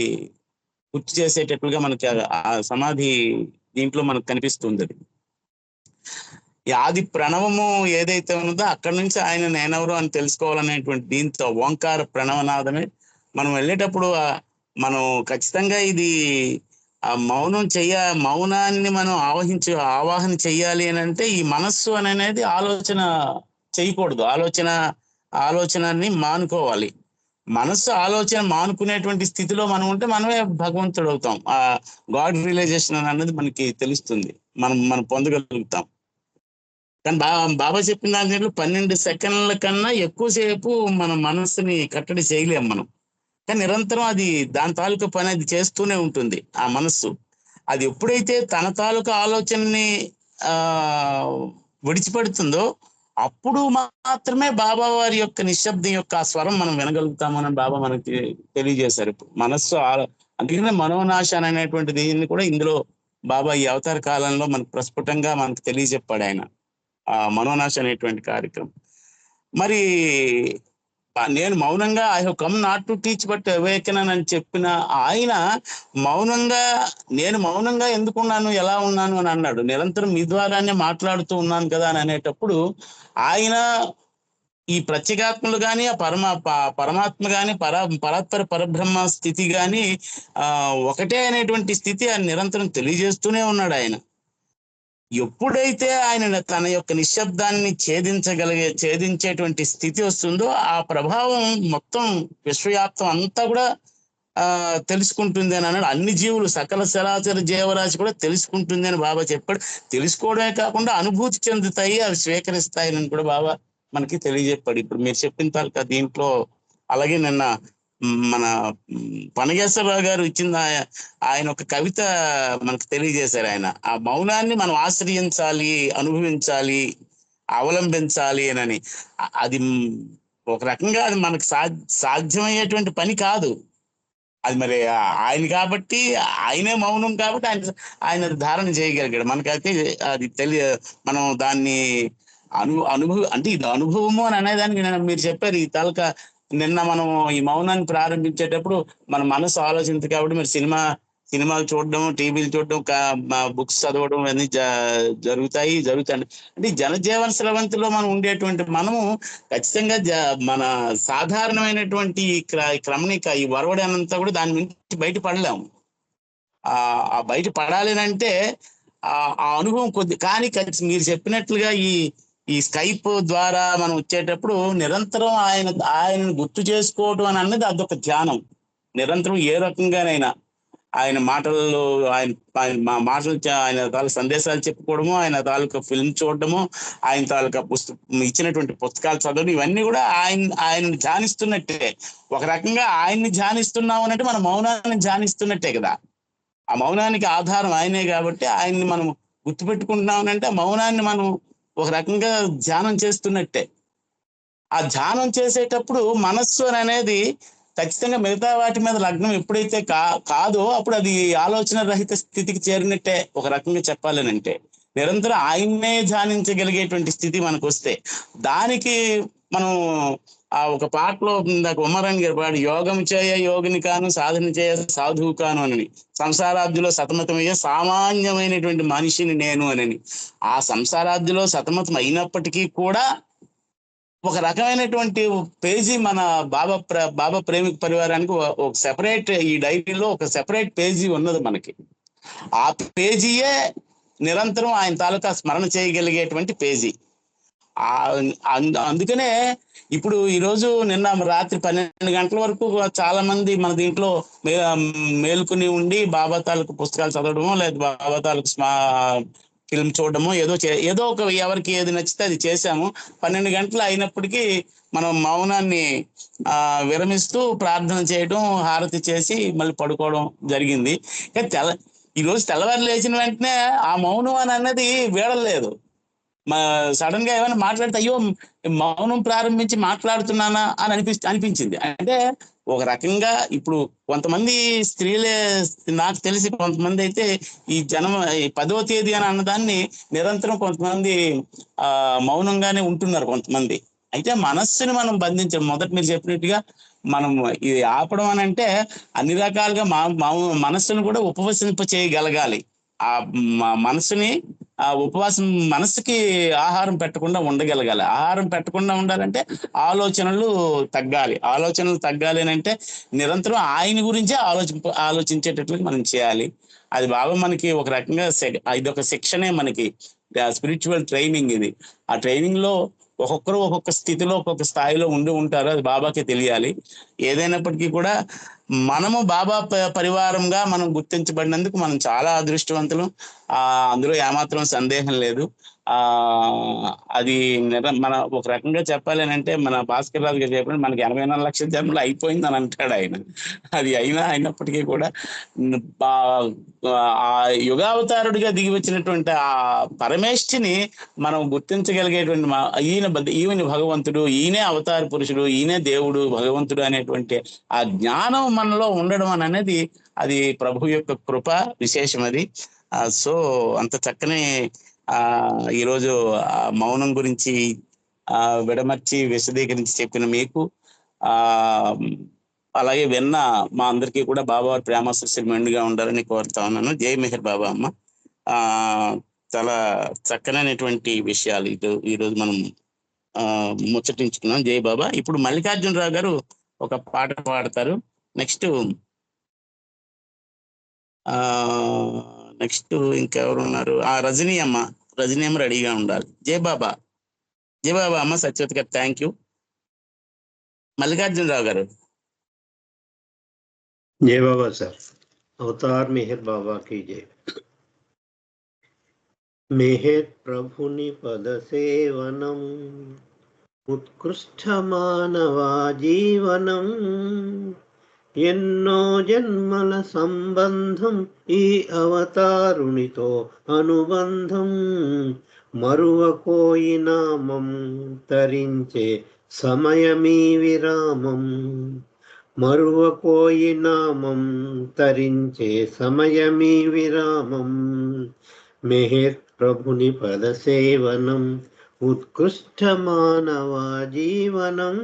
గుర్తు చేసేటట్లుగా మనకి ఆ సమాధి దీంట్లో మనకు కనిపిస్తుంది. ఈ ఆది ప్రణవము ఏదైతే ఉన్నదో అక్కడి నుంచి ఆయన నేనెవరు అని తెలుసుకోవాలనేటువంటి దీంతో ఓంకార ప్రణవనాదమే మనం వెళ్ళేటప్పుడు మనం ఖచ్చితంగా ఇది ఆ మౌనాన్ని మనం ఆవాహన చెయ్యాలి అని అంటే ఈ మనస్సు అనేది ఆలోచన చేయకూడదు. ఆలోచనని మానుకోవాలి. మనస్సు ఆలోచన మానుకునేటువంటి స్థితిలో మనం ఉంటే మనమే భగవంతుడు అవుతాం. ఆ గాడ్ రియలైజేషన్ అనేది మనకి తెలుస్తుంది, మనం పొందగలుగుతాం. కానీ బాబా చెప్పిన దాంట్లో 12 సెకండ్ల కన్నా ఎక్కువసేపు మన మనస్సుని కట్టడి చేయలేం మనం. కానీ నిరంతరం అది దాని తాలూకా పని అది చేస్తూనే ఉంటుంది. ఆ మనస్సు అది ఎప్పుడైతే తన తాలూకా ఆలోచనని విడిచిపెడుతుందో అప్పుడు మాత్రమే బాబా వారి యొక్క నిశ్శబ్దం యొక్క ఆ స్వరం మనం వినగలుగుతామని బాబా మనకి తెలియజేశారు. మనస్సు అందుకనే మనోనాశనం అనేటువంటి దీన్ని కూడా ఇందులో బాబా ఈ అవతార కాలంలో మనకు ప్రస్ఫుటంగా మనకు తెలియజెప్పాడు ఆయన ఆ మనోనాశ అనేటువంటి కార్యక్రమం. మరి నేను మౌనంగా I have come not to teach but awaken అని చెప్పిన ఆయన నేను మౌనంగా ఎందుకున్నాను, ఎలా ఉన్నాను అని అన్నాడు. నిరంతరం మీ ద్వారానే మాట్లాడుతూ ఉన్నాను కదా అని అనేటప్పుడు ఆయన ఈ ప్రత్యేగాత్మలు కానీ ఆ పరమాత్మ కానీ పరాత్పర పరబ్రహ్మ స్థితి కానీ ఒకటే అనేటువంటి స్థితి ఆయన నిరంతరం తెలియజేస్తూనే ఉన్నాడు. ఆయన ఎప్పుడైతే ఆయన తన యొక్క నిశ్శబ్దాన్ని ఛేదించేటువంటి స్థితి వస్తుందో ఆ ప్రభావం మొత్తం విశ్వవ్యాప్తం అంతా కూడా తెలుసుకుంటుంది అని అన్నాడు. అన్ని జీవులు సకల చరాచర జీవరాశి కూడా తెలుసుకుంటుంది అని బాబా చెప్పాడు. తెలుసుకోవడమే కాకుండా అనుభూతి చెందుతాయి, అవి స్వీకరిస్తాయి అని కూడా బాబా మనకి తెలియజెప్పాడు. ఇప్పుడు మీరు చెప్పిన తాలూకా దీంట్లో అలాగే నిన్న మన పనగేశ్వరరావు గారు ఇచ్చిన ఆయన ఒక కవిత మనకు తెలియజేశారు. ఆయన ఆ మౌనాన్ని మనం ఆశ్రయించాలి, అనుభవించాలి, అవలంబించాలి అని. అది ఒక రకంగా అది మనకు సాధ్యమయ్యేటువంటి పని కాదు. అది మరి ఆయన కాబట్టి, ఆయనే మౌనం కాబట్టి ఆయన ధారణ చేయగలిగాడు. మనకైతే అది మనం దాన్ని అంటే ఇది అనుభవము అని అనేదానికి మీరు చెప్పారు. ఈ తాలూకా నిన్న మనం ఈ మౌనాన్ని ప్రారంభించేటప్పుడు మన మనసు ఆలోచించదు కాబట్టి మీరు సినిమాలు చూడడం, టీవీలు చూడడం, బుక్స్ చదవడం అన్ని జరుగుతాయి. అంటే జనజీవన స్రవంతిలో మనం ఉండేటువంటి మనము ఖచ్చితంగా మన సాధారణమైనటువంటి క్రమణిక ఈ వరవడనంతా కూడా దాని నుంచి బయటపడలేము. ఆ బయట పడాలి అంటే ఆ అనుభవం కొద్ది. కానీ మీరు చెప్పినట్లుగా ఈ స్కైప్ ద్వారా మనం వచ్చేటప్పుడు నిరంతరం ఆయనను గుర్తు చేసుకోవడం అని అన్నది అదొక ధ్యానం. నిరంతరం ఏ రకంగానైనా ఆయన మాటల్లో ఆయన మాటలు, ఆయన తాలూకు సందేశాలు చెప్పుకోవడము, ఆయన తాలూకా ఫిల్మ్ చూడడము, ఆయన తాలూకా ఇచ్చినటువంటి పుస్తకాలు చదవడం, ఇవన్నీ కూడా ఆయన్ని ధ్యానిస్తున్నట్టే. ఒక రకంగా ఆయన్ని ధ్యానిస్తున్నాము అంటే మన మౌనాన్ని ధ్యానిస్తున్నట్టే కదా. ఆ మౌనానికి ఆధారం ఆయనే కాబట్టి ఆయన్ని మనం గుర్తుపెట్టుకుంటున్నామనంటే ఆ మౌనాన్ని మనం ఒక రకంగా ధ్యానం చేస్తున్నట్టే. ఆ ధ్యానం చేసేటప్పుడు మనస్సు అనేది ఖచ్చితంగా మిగతా వాటి మీద లగ్నం ఎప్పుడైతే కాదో అప్పుడు అది ఆలోచన రహిత స్థితికి చేరినట్టే ఒక రకంగా చెప్పాలనంటే. నిరంతరం ఆయన్నే ధ్యానించగలిగేటువంటి స్థితి మనకు వస్తే దానికి మనం ఒక పాటలో ఉమ్మరాణి గారి పాడు, యోగం చేయ యోగిని కాను, సాధన చేయ సాధువు కాను అని, సంసారాబ్దిలో సతమతమయ్యే సామాన్యమైనటువంటి మనిషిని నేను అని. ఆ సంసారాబ్దిలో సతమతం అయినప్పటికీ కూడా ఒక రకమైనటువంటి పేజీ మన బాబా ప్రేమిక పరివారానికి ఒక సెపరేట్, ఈ డైరీలో ఒక సెపరేట్ పేజీ ఉన్నది మనకి. ఆ పేజీయే నిరంతరం ఆయన తాలూకా స్మరణ చేయగలిగేటువంటి పేజీ. అందుకనే ఇప్పుడు ఈరోజు నిన్న రాత్రి 12 గంటల వరకు చాలా మంది మన దీంట్లో మేల్కొని ఉండి బాబా తాలూకు పుస్తకాలు చదవడమో లేదా బాబా తాలూకు ఫిల్మ్ చూడడమో ఏదో ఒక ఎవరికి ఏది నచ్చితే అది చేశాము. 12 గంటలు అయినప్పటికీ మనం మౌనాన్ని విరమిస్తూ ప్రార్థన చేయడం, హారతి చేసి మళ్ళీ పడుకోవడం జరిగింది. ఈరోజు తెల్లవారు లేచిన వెంటనే ఆ మౌనం అని అన్నది వీడలేదు. సడన్ గా ఏమైనా మాట్లాడితే అయ్యో మౌనం ప్రారంభించి మాట్లాడుతున్నానా అని అనిపించింది. అంటే ఒక రకంగా ఇప్పుడు కొంతమంది స్త్రీలే, నాకు తెలిసి కొంతమంది అయితే ఈ 10వ తేదీ అని అన్నదాన్ని నిరంతరం కొంతమంది మౌనంగానే ఉంటున్నారు కొంతమంది. అయితే మనస్సుని మనం బంధించాం. మొదట మీరు చెప్పినట్టుగా మనం ఇది ఆపడం అని అంటే అన్ని రకాలుగా మనస్సును కూడా ఉపవసింప చేయగలగాలి. ఆ మనసుని ఆ ఉపవాసం, మనసుకి ఆహారం పెట్టకుండా ఉండగలగాలి. ఆహారం పెట్టకుండా ఉండాలంటే ఆలోచనలు తగ్గాలి అని అంటే నిరంతరం ఆయన గురించే ఆలోచించేటట్లుగా మనం చేయాలి. అది బాగా మనకి ఒక రకంగా ఇదొక శిక్షణే మనకి, స్పిరిచువల్ ట్రైనింగ్ ఇది. ఆ ట్రైనింగ్ లో ఒక్కొక్కరు ఒక్కొక్క స్థితిలో ఒక్కొక్క స్థాయిలో ఉంటారు. అది బాబాకే తెలియాలి. ఏదైనప్పటికీ కూడా మనము బాబా పరివారంగా మనం గుర్తించబడినందుకు మనం చాలా అదృష్టవంతులు. అందులో ఏమాత్రం సందేహం లేదు. అది మన ఒక రకంగా చెప్పాలి అని అంటే మన భాస్కర్ రాజు గారు చెప్పినట్టు మనకి 84 లక్షల జన్మలు అయిపోయింది అని అంటాడు ఆయన. అది అయినప్పటికీ కూడా ఆ యుగావతారుడిగా దిగి వచ్చినటువంటి ఆ పరమేష్ఠిని మనం గుర్తించగలిగేటువంటి ఈయన భగవంతుడు, ఈయనే అవతార పురుషుడు, ఈయనే దేవుడు, భగవంతుడు అనేటువంటి ఆ జ్ఞానం మనలో ఉండడం అనేది అది ప్రభు యొక్క కృప, విశేషం అది. సో అంత చక్కని ఈరోజు మౌనం గురించి విడమర్చి విశదీకరించి చెప్పిన మీకు, అలాగే విన్న మా అందరికీ కూడా బాబావారి ప్రేమాశీస్సులు మెండుగా ఉండాలని కోరుతా ఉన్నాను. జై మెహర్ బాబా అమ్మ. చాలా చక్కనైనటువంటి విషయాలు ఈరోజు మనం ముచ్చటించుకున్నాం. జై బాబా. ఇప్పుడు మల్లికార్జునరావు గారు ఒక పాట పాడతారు. నెక్స్ట్ ఇంకెవరు ఉన్నారు? రజనీ అమ్మ రెడీగా ఉండాలి. జై బాబా అమ్మ. సత్యవతి గారు థ్యాంక్ యూ. మల్లికార్జునరావు గారు जय बाबा सर। अवतार मेहर बाबा की जय। मेहर प्रभुनि पद सेवनम उत्कृष्ट मानवा जीवनम ఎన్నో జన్మల సంబంధం ఈ అవతారునితో అనుబంధం మరువకోయి నామం తరించే సమయమీ విరామం మరువకోయి నామం తరించే సమయమీ విరామం మెహర్ ప్రభుని పద సేవనం ఉత్కృష్ట మానవ జీవనం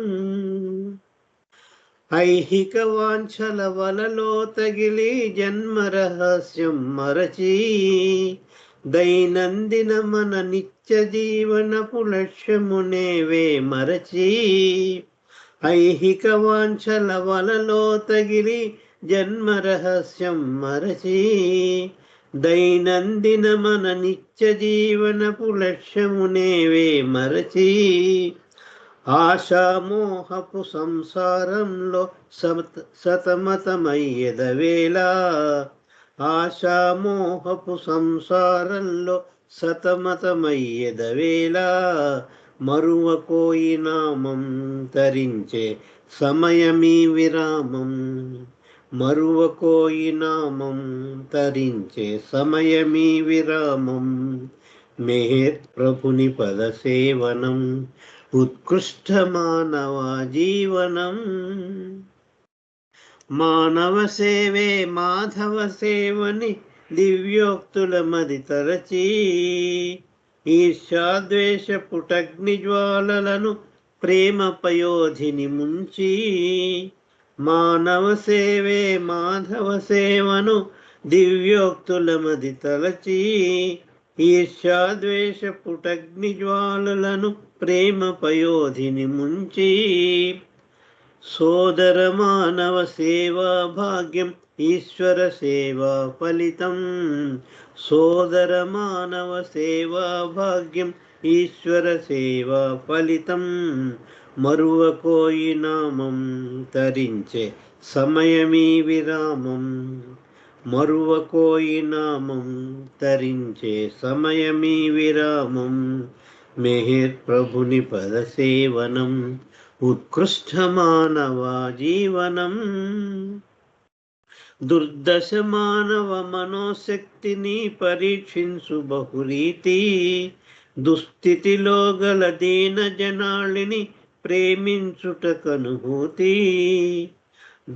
ఐహిక వాంఛల వలలో తగిలి జన్మ రహస్యం మరచి దైనందిన మన నిత్య జీవనపు లక్ష్యమునేవే మరచి ఐహిక వాంఛల వలలో తగిలి జన్మ రహస్యం మరచి దైనందిన మన నిత్య జీవనపు లక్ష్యమునేవే మరచి ఆశామోహపు సంసారంలో సతమతమయ్యెదవేళ ఆశామోహపు సంసారంలో సతమతమయ్యెదవేళ మరువకోయి నామం తరించే సమయమీ విరామం మరువకోయి నామం తరించే సమయమీ విరామం మెహర్ ప్రభుని పద సేవనం ఉత్కృష్ట మానవ జీవనం మానవ సేవే మాధవ సేవని దివ్యోక్తుల మది తరచి ఈర్ష్యాద్వేష పుటగ్ని జ్వాలలను ప్రేమ పయోధిని ముంచి మానవ సేవే మాధవ సేవను దివ్యోక్తుల మది తలచి ఈర్ష్యాద్వేష పుటగ్ని జ్వాలలను ప్రేమ పయోధిని ముంచి సోదర మానవ సేవా భాగ్యం ఈశ్వర సేవా ఫలితం సోదర మానవ సేవా భాగ్యం ఈశ్వర సేవా ఫలితం మరువకోయి నామం తరించే సమయమీ విరామం మరువకోయి నామం తరించే సమయమీ విరామం మెహర్ ప్రభుని పద సేవనం ఉత్కృష్ట మానవ జీవనం దుర్దశ మానవ మనోశక్తిని పరీక్షించు బహురీతి దుస్థితిలో గల దీన జనాళిని ప్రేమించుటకనుభూతి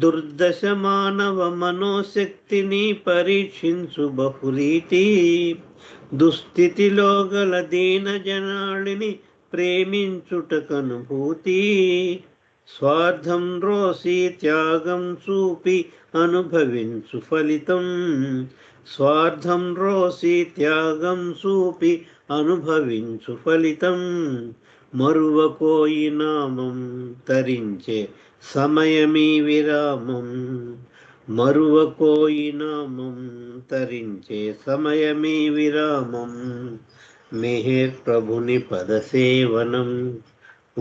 దుర్దశ మానవ మనోశక్తిని పరీక్షించు బహురీతి దుస్థితిలో గల దీన జనాళిని ప్రేమించుటకనుభూతి స్వార్థం రోసి త్యాగం చూపి అనుభవించు ఫలితం స్వార్థం రోసి త్యాగం చూపి అనుభవించు ఫలితం మరువకోయి నామం తరించే సమయమీ విరామం మరువకోయి నామం తరించే సమయమీ విరామం మెహర్ ప్రభుని పద సేవనం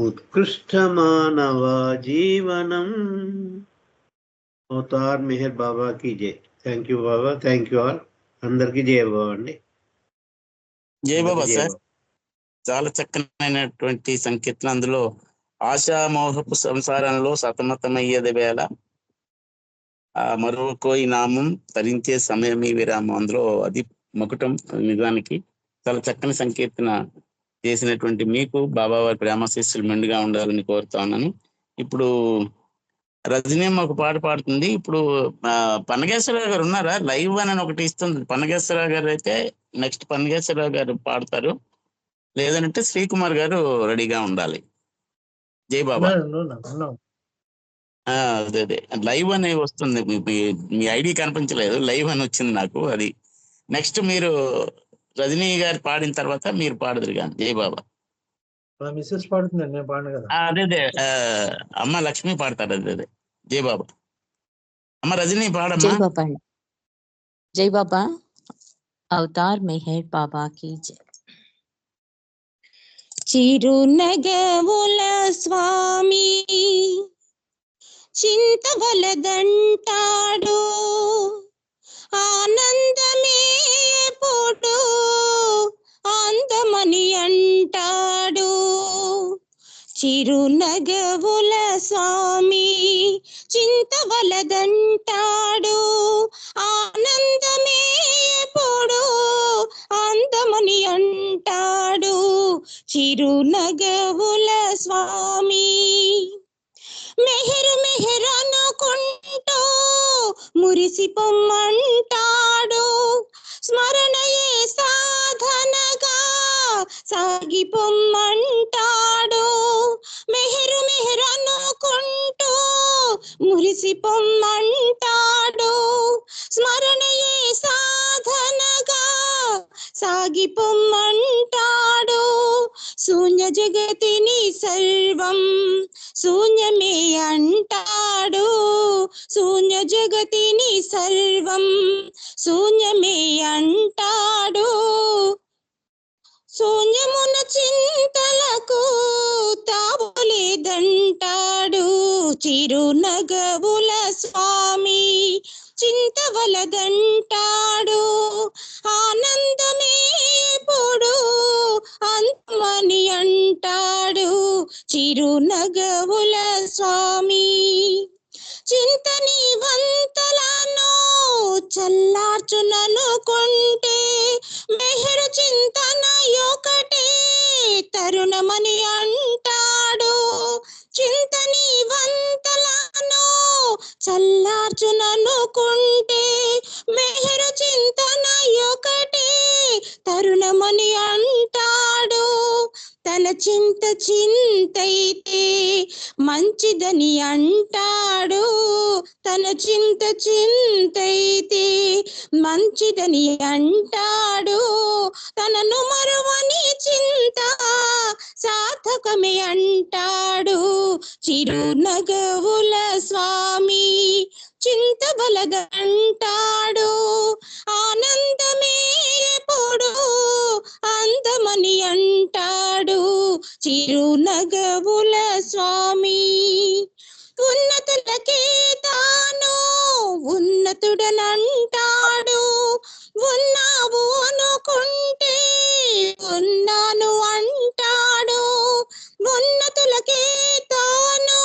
ఉత్కృష్ట మానవ జీవనం అవతార్ మెహర్ బాబాకి జై. Thank you Baba, thank you all. అందరికీ జయ బాబా అండి. జయ బాబా సార్. చాలా చక్కనైనటువంటి సంకీర్తన. అందులో ఆశామోహపు సంసారంలో సతమతమయ్యేది వేళ మరొకోయి నామం తరించే సమయమీ విరామం. అందులో అది మకుటం. నిజానికి చాలా చక్కని సంకీర్తన చేసినటువంటి మీకు బాబా వారి ప్రేమాశీస్సులు మెండుగా ఉండాలని కోరుతా ఉన్నాను. ఇప్పుడు రజనీమ్మ ఒక పాట పాడుతుంది. ఇప్పుడు పన్నగేశ్వరరావు గారు ఉన్నారా? లైవ్ అని ఒకటి ఇస్తుంది. పన్నగేశ్వరరావు గారు అయితే నెక్స్ట్ పన్నగేశ్వరరావు గారు పాడతారు, లేదంటే శ్రీకుమార్ గారు రెడీగా ఉండాలి. జై బాబా. అదే అదే లైవ్ అని వస్తుంది. మీ ఐడి కనిపించలేదు, లైవ్ అని వచ్చింది నాకు. అది నెక్స్ట్ మీరు రజనీ గారు పాడిన తర్వాత మీరు పాడదురు కానీ. జై బాబా. మిస్సెస్ పాడుతుందండి, నేను పాడను కదా. అదే అదే అమ్మ లక్ష్మి పాడతారు. అదే అదే. జై బాబా. అమ్మ రజనీ పాడమ్మా. జై బాబా. జై బాబా. అవతార్ మెహర్ బాబా की जय. చిరునగవుల స్వామి చింతవలదంటాడు ఆనందమే ఎప్పుడు అందమని అంటాడు చిరునగవుల స్వామి చింతవలదంటాడు ఆనందమే ఎప్పుడు అందమని అంటాడు చిరునగవుల స్వామి మెహరు మెహరు అనుకుంటూ మురిసి పొమ్మంటాడు స్మరణయే సాధనగా సాగి పొమ్మంటాడు మెహరు మెహరు అనుకుంటూ మురిసి పొమ్మంటాడు స్మరణయే సాధనగా సాగి పొమ్మంటాడు శూన్య జగతిని సర్వం శూన్యమే అంటాడు శూన్య జగతిని సర్వం శూన్యమే అంటాడు శూన్యమున చింతలకు తావులేదంటాడు చిరునగవుల స్వామి చింతవలదంటాడు ఆనందమే ఎప్పుడు అంతమని అంటాడు చిరునగవుల స్వామి చింతని వంతలను చల్లార్చుననుకుంటే మెహరు చింతన ఒకటే తరుణమని అంటాడు చింతని వంతలను చల్లార్చుననుకుంటే మెహరు చింతన ఒకటే తరుణమని అంటాడు తన చింత చింతైతే మంచిదని అంటాడు తన చింత చింతైతే మంచిదని అంటాడు తనను మరువని చింత సార్థకమే అంటాడు చిరునగవుల స్వామి చింతబలదంటాడు ఆనందమే ఎప్పుడు అందమని అంటాడు చిరునగవుల స్వామి ఉన్నతులకే తాను ఉన్నతుడనంటాడు ఉన్నావు అనుకుంటే ఉన్నాను అంటాడు ఉన్నతులకే తాను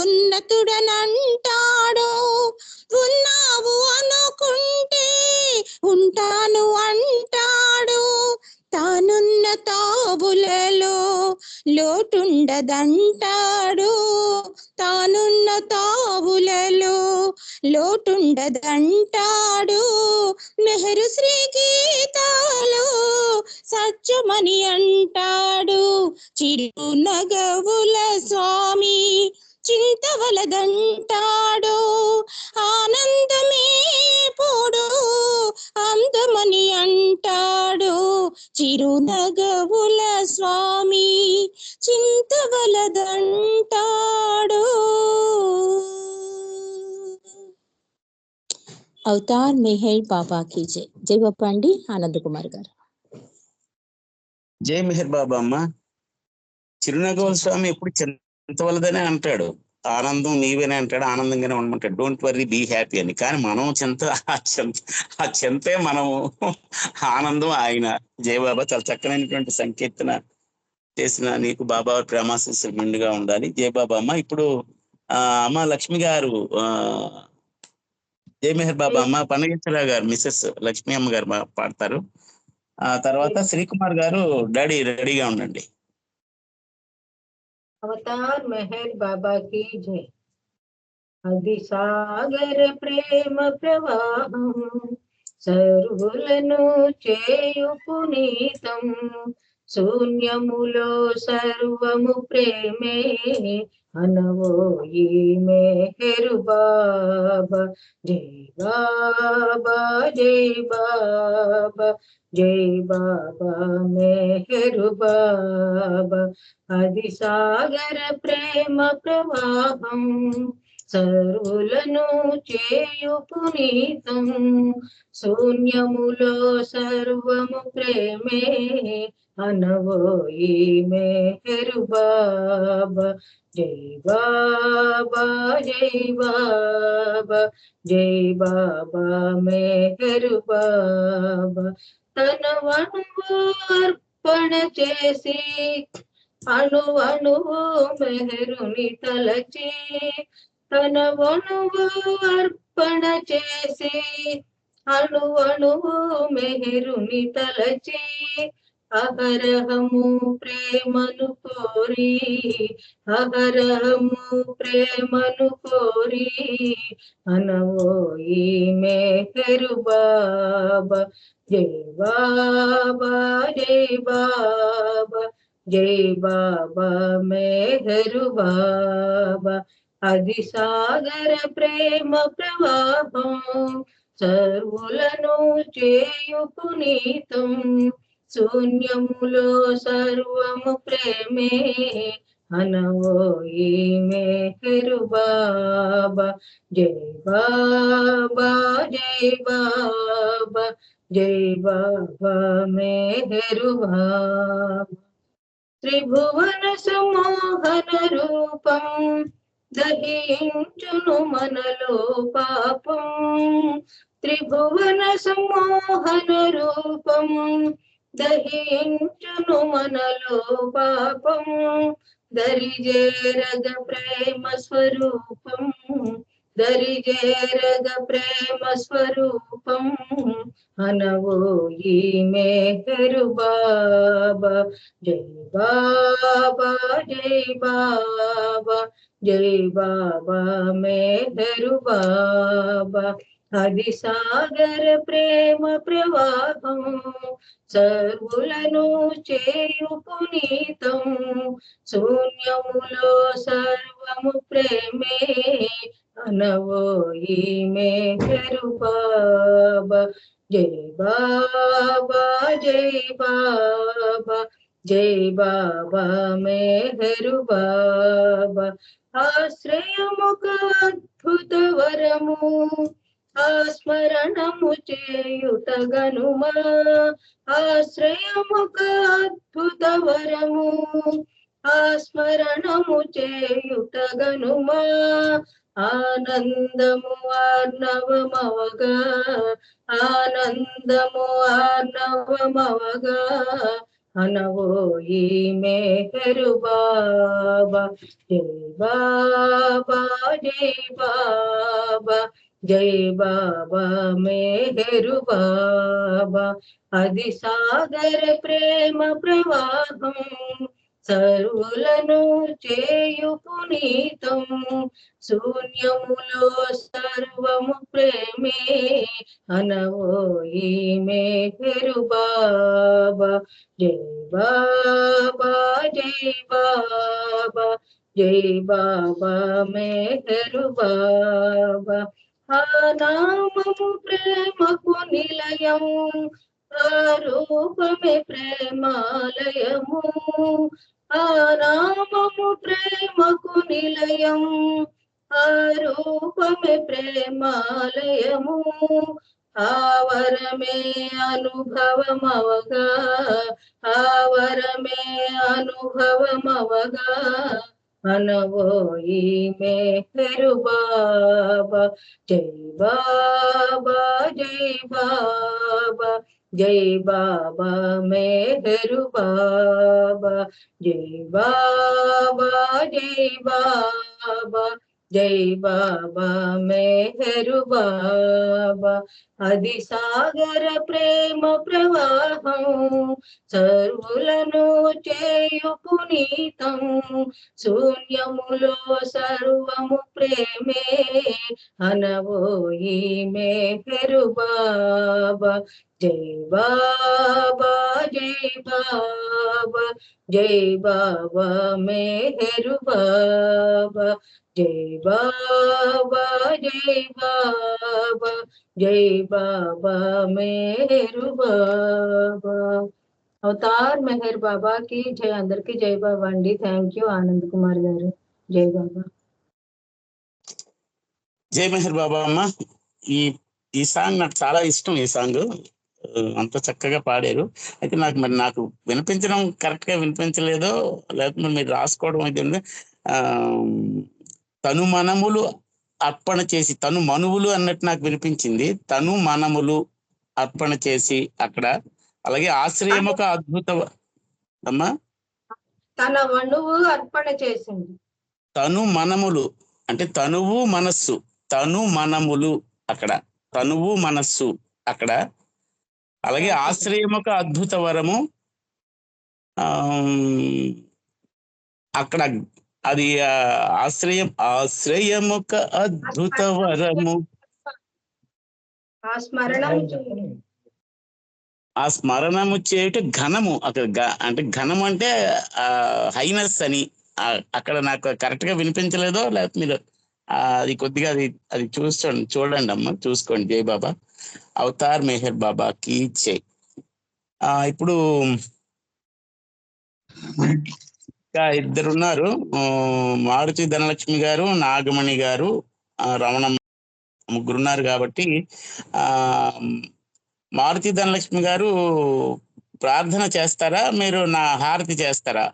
ఉన్నతుడనంటాడు ఉన్నావు అనుకుంటే ఉంటాను అంటాడు తానున్న తావులలో లోటుండదంటాడు తానున్న తావులలో లోటుండదంటాడు మెహరు శ్రీ గీతాలు సత్యమని అంటాడు చిరునగవుల స్వామి చింతవలదంటాడు ఆనందమే ఎప్పుడు అందమని అంటాడు చిరునగవుల స్వామి చింతవలదంటాడు అవతార్ మెహర్ బాబాకి జై. జై బాబా అండి. ఆనంద్ కుమార్ గారు. జై మెహర్ బాబా అమ్మ. చిరునగవుల స్వామి ఎప్పుడు చింతవలదనే అంటాడు, ఆనందం నీవేనే అంటాడు, ఆనందంగానే ఉండమంటాడు, డోంట్ వర్రీ బీ హ్యాపీ అని. కానీ మనం ఆ చింతే మనము, ఆనందం ఆయన. జయబాబా చాలా చక్కనైనటువంటి సంకీర్తన చేసిన నీకు బాబా ప్రేమాశీస్సులు మెండుగా ఉండాలి. జయబాబా అమ్మ. ఇప్పుడు అమ్మ లక్ష్మి గారు, జయ మెహర్ బాబా అమ్మ పన్నగేశ్వరరావు గారు మిసెస్ లక్ష్మీ అమ్మ గారు పాడతారు. ఆ తర్వాత శ్రీకుమార్ గారు డాడీ రెడీగా ఉండండి. అవతార్ మెహర్ బాబా की जय. అది సాగర ప్రేమ ప్రవాహం సర్వులను చేయు పునీతం శూన్యములో సర్వము ప్రేమే అనవోయి మెహరు బాబా. జై బాబా జై బాబా జై బాబా మెహరు బాబా. అది సాగర ప్రేమ ప్రవాహం సర్వులను చేయు పునీతం శూన్యములో సర్వము ప్రేమే అనవోయి మెహరు బాబా జై బాబా జై బాబా జై బాబా మెహరు బాబా తన అర్పణ చేసి అణువణువు మెహరుని తలచి తన అర్పణ చేసి అణువణువు మెహరుని తలచి అహరహము ప్రేమను కోరి అహరహము ప్రేమను కోరి అనవోయి మెహరు బాబా జై బాబా జై బాబా జై బాబా మెహరు బాబా అది సాగర ప్రేమ ప్రవాహం సర్వులను చేయు పునీతం శూన్యములో సర్వము ప్రేమే అనవోయి మెహరు బాబా జై బాబా జై బాబా జై బాబా మెహరు బాబా త్రిభువన సమోహన రూపం దహించును మనలో పాపం త్రిభువన సమోహన రూపం దహించును మనలో పాపం దరిజేరగ ప్రేమ స్వరూపం దరిజేరగ ప్రేమ స్వరూపం అనవోయి మెహరు బాబా జై బాబా జై బాబా జై బాబా మెహరు బాబా అది సాగర ప్రేమ ప్రవాహం సర్వులను చేయు పునీతం శూన్యములో సర్వము ప్రేమే అనవోయి మెహరు బాబా జై బాబా జై బాబా జై బాబా మెహరు బాబా ఆశ్రయముక అద్భుత వరము ఆస్మరణము చేయుట గనుమా ఆశ్రయముక అద్భుత వరము ఆస్మరణము చేయుట గనుమా ఆనందము ఆర్ణవమవగా ఆనందము ఆర్ణవమవగా అనవోయి మెహరు బాబా జై బాబా జై బాబా జై బాబా మెహరు బాబా అది సాగర ప్రేమ ప్రవాహం సర్వులను చేయు పునీతం శూన్యములో సర్వము ప్రేమే అనవోయి మెహరు బాబా జై బాబా జై బాబా జై బాబా మెహరు బాబా ఆ నామము ప్రేమకు నిలయం ఆ రూపమే ప్రేమాలయము ఆ నామము ప్రేమకు నిలయం ఆ రూపమే ప్రేమాలయము ఆ వరమే అనుభవమవగా ఆ వరమే అనుభవమవగా అనవోయి మెహరు బాబా జై బాబా జై బాబా జై బాబా మెహరు బాబా జై బాబా జై బాబా జై బాబా మెహరు బాబా అది సాగర ప్రేమ ప్రవాహం సర్వులను చేయు పునీతం శూన్యములో సర్వము ప్రేమే అనవోయి మెహరు బాబా జై బాబా జై బాబా జై బాబా మెహరు బాబా జై బాబా జై బాబా జై బాబా మెహరు బాబా అవతార్ మెహర్ బాబా కి జై అందరికి జై బాబా అండి థ్యాంక్ యూ ఆనంద్ కుమార్ గారు జై బాబా జై మెహర్ బాబా అమ్మ. ఈ ఈ సాంగ్ నాకు చాలా ఇష్టం. ఈ సాంగ్ అంత చక్కగా పాడారు. అయితే నాకు వినిపించడం కరెక్ట్ గా వినిపించలేదో లేకపోతే మీరు రాసుకోవడం అయితే తను మనములు అర్పణ చేసి తను మనువులు అన్నట్టు నాకు వినిపించింది. తను మనములు అర్పణ చేసి అక్కడ. అలాగే ఆశ్రయముక అద్భుత అమ్మా తన మనువు అర్పణ చేసింది. తను మనములు అంటే తనువు మనస్సు, తను మనములు అక్కడ, తనువు మనస్సు అక్కడ. అలాగే ఆశ్రయముక అద్భుత వరము అక్కడ, అది ఆశ్రయముక అద్భుత వరము, ఆ స్మరణము చేయుట ఘనము. అక్కడ అంటే ఘనము అంటే హైనెస్ అని. అక్కడ నాకు కరెక్ట్ గా వినిపించలేదో లేకపోతే మీరు అది కొద్దిగా అది చూడండి అమ్మ, చూసుకోండి. జై బాబా. అవతార్ మెహర్ బాబా కీ జై. ఇప్పుడు ఇంకా ఇద్దరున్నారు, మారుతి ధనలక్ష్మి గారు, నాగమణి గారు, రమణమ్మ, ముగ్గురున్నారు. కాబట్టి మారుతి ధనలక్ష్మి గారు ప్రార్థన చేస్తారా, మీరు నా హారతి చేస్తారా?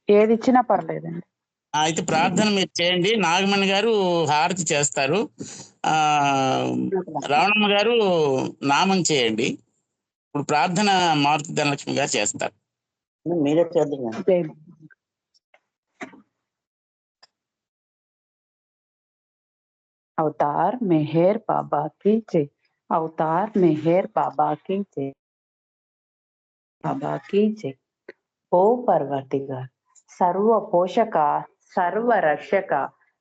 ఏది ఇచ్చినా పర్లేదండి. అయితే ప్రార్థన మీరు చేయండి. నాగమణి గారు హారతి చేస్తారు, రమణమ్మ గారు నామం చేయండి. ఇప్పుడు ప్రార్థన మారుతి ధనలక్ష్మి గారు చేస్తారు. మీరే చేద్దాం. अवतार मेहर बाबा की जय। अवतार मेहर बाबा की जय। बाबा की जय। ओ पर्वतिगर सर्व पोषक सर्व रक्षक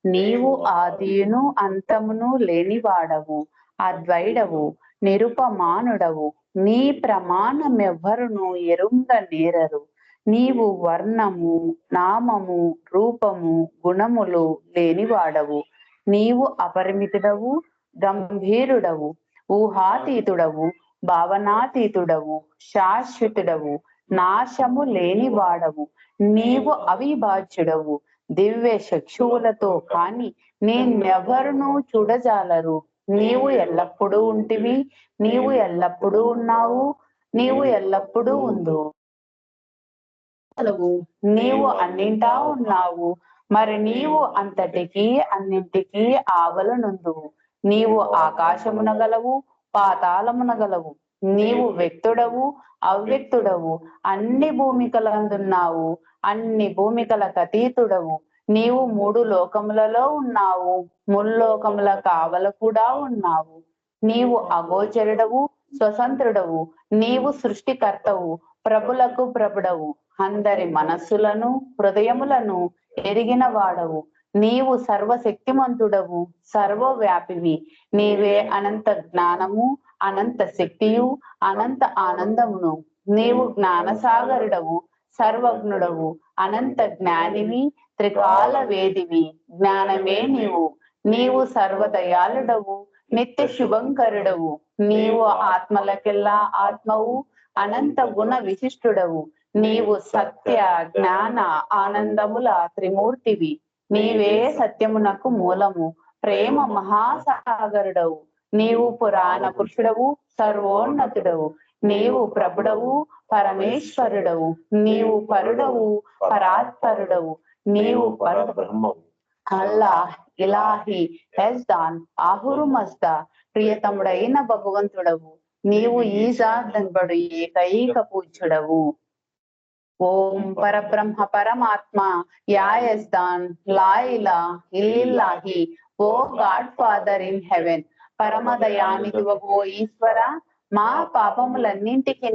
నీవు ఆదియును అంతమును లేనివాడవు, అద్వైడవు, నిరుపమానుడవు. నీ ప్రమాణమెవ్వరును ఎరుంగ నేరరు. నీవు వర్ణము, నామము, రూపము, గుణములు లేనివాడవు. నీవు అపరిమితుడవు, గంభీరుడవు, ఊహాతీతుడవు, భావనాతీతుడవు, శాశ్వతుడవు, నాశము లేనివాడవు. నీవు అవిభాజ్యుడవు. దివ్య చక్షువులతో కాని నేనెవరును చూడజాలరు. నీవు ఎల్లప్పుడూ ఉంటివి, నీవు ఎల్లప్పుడూ ఉన్నావు, నీవు ఎల్లప్పుడూ ఉండు. నీవు అన్నింటా ఉన్నావు, మరి నీవు అంతటికి అన్నింటికి ఆవలనుందువు. నీవు ఆకాశమున గలవు, పాతాళమున గలవు. నీవు వ్యక్తుడవు, అవ్యక్తుడవు, అన్ని భూమికలందున్నావు, అన్ని భూమికలకు అతీతుడవు. నీవు 3 లోకములలో ఉన్నావు, ముల్లోకముల కావల కూడా ఉన్నావు. నీవు అగోచరుడవు, స్వతంత్రుడవు. నీవు సృష్టికర్తవు, ప్రభులకు ప్రభుడవు. అందరి మనస్సులను హృదయములను ఎరిగిన వాడవు. నీవు సర్వశక్తిమంతుడవు, సర్వవ్యాపివి. నీవే అనంత జ్ఞానము, అనంత శక్తియు, అనంత ఆనందమును. నీవు జ్ఞానసాగరుడవు, సర్వజ్ఞుడవు, అనంత జ్ఞానివి, త్రికాల వేదివి. జ్ఞానమే నీవు. నీవు సర్వదయాళుడవు, నిత్య శుభంకరుడవు. నీవు ఆత్మలకెల్లా ఆత్మవు, అనంత గుణ విశిష్టుడవు. నీవు సత్య జ్ఞాన ఆనందముల త్రిమూర్తివి. నీవే సత్యమునకు మూలము, ప్రేమ మహాసాగరుడవు. నీవు పురాణ పురుషుడవు, సర్వోన్నతుడవు. నీవు ప్రభుడవు, పరమేశ్వరుడవు. నీవు పరుడవు, పరాత్పరుడవు. నీవు బ్రహ్మవు. అల్లాహ్, ఇలాహి, హెజ్దాన్, ఆహురు మస్దా, ప్రియతముడైన భగవంతుడవు. నీవు ఈజా దన్బడు ఏకైక పూజ్యుడవు. ఓం పరబ్రహ్మ పరమాత్మ యా యజ్దాన్ లా ఇలాహ ఇల్లిల్లాహి, O God Father in Heaven. పరమదయానికి ఓ ఈశ్వర, మా పాపములన్నింటికి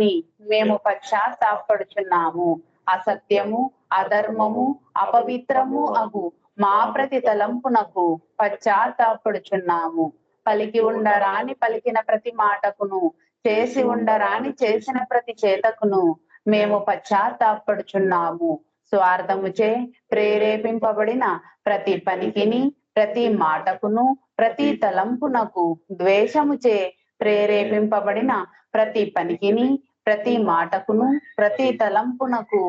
మేము పశ్చాత్తాపడుచున్నాము. అసత్యము, అధర్మము, అపవిత్రము అగు మా ప్రతి తలంపునకు పశ్చాత్తాపడుచున్నాము. పలికి ఉండరాని పలికిన ప్రతి మాటకును, చేసి ఉండరాని చేసిన ప్రతి చేతకును మేము పశ్చాత్తాపడుచున్నాము. స్వార్థముచే ప్రేరేపింపబడిన ప్రతి పనికిని, ప్రతి మాటకును, ప్రతి తలంపునకు, ద్వేషముచే ప్రేరేపింపబడిన ప్రతి పనికిని, ప్రతి మాటకును, ప్రతి తలంపునకు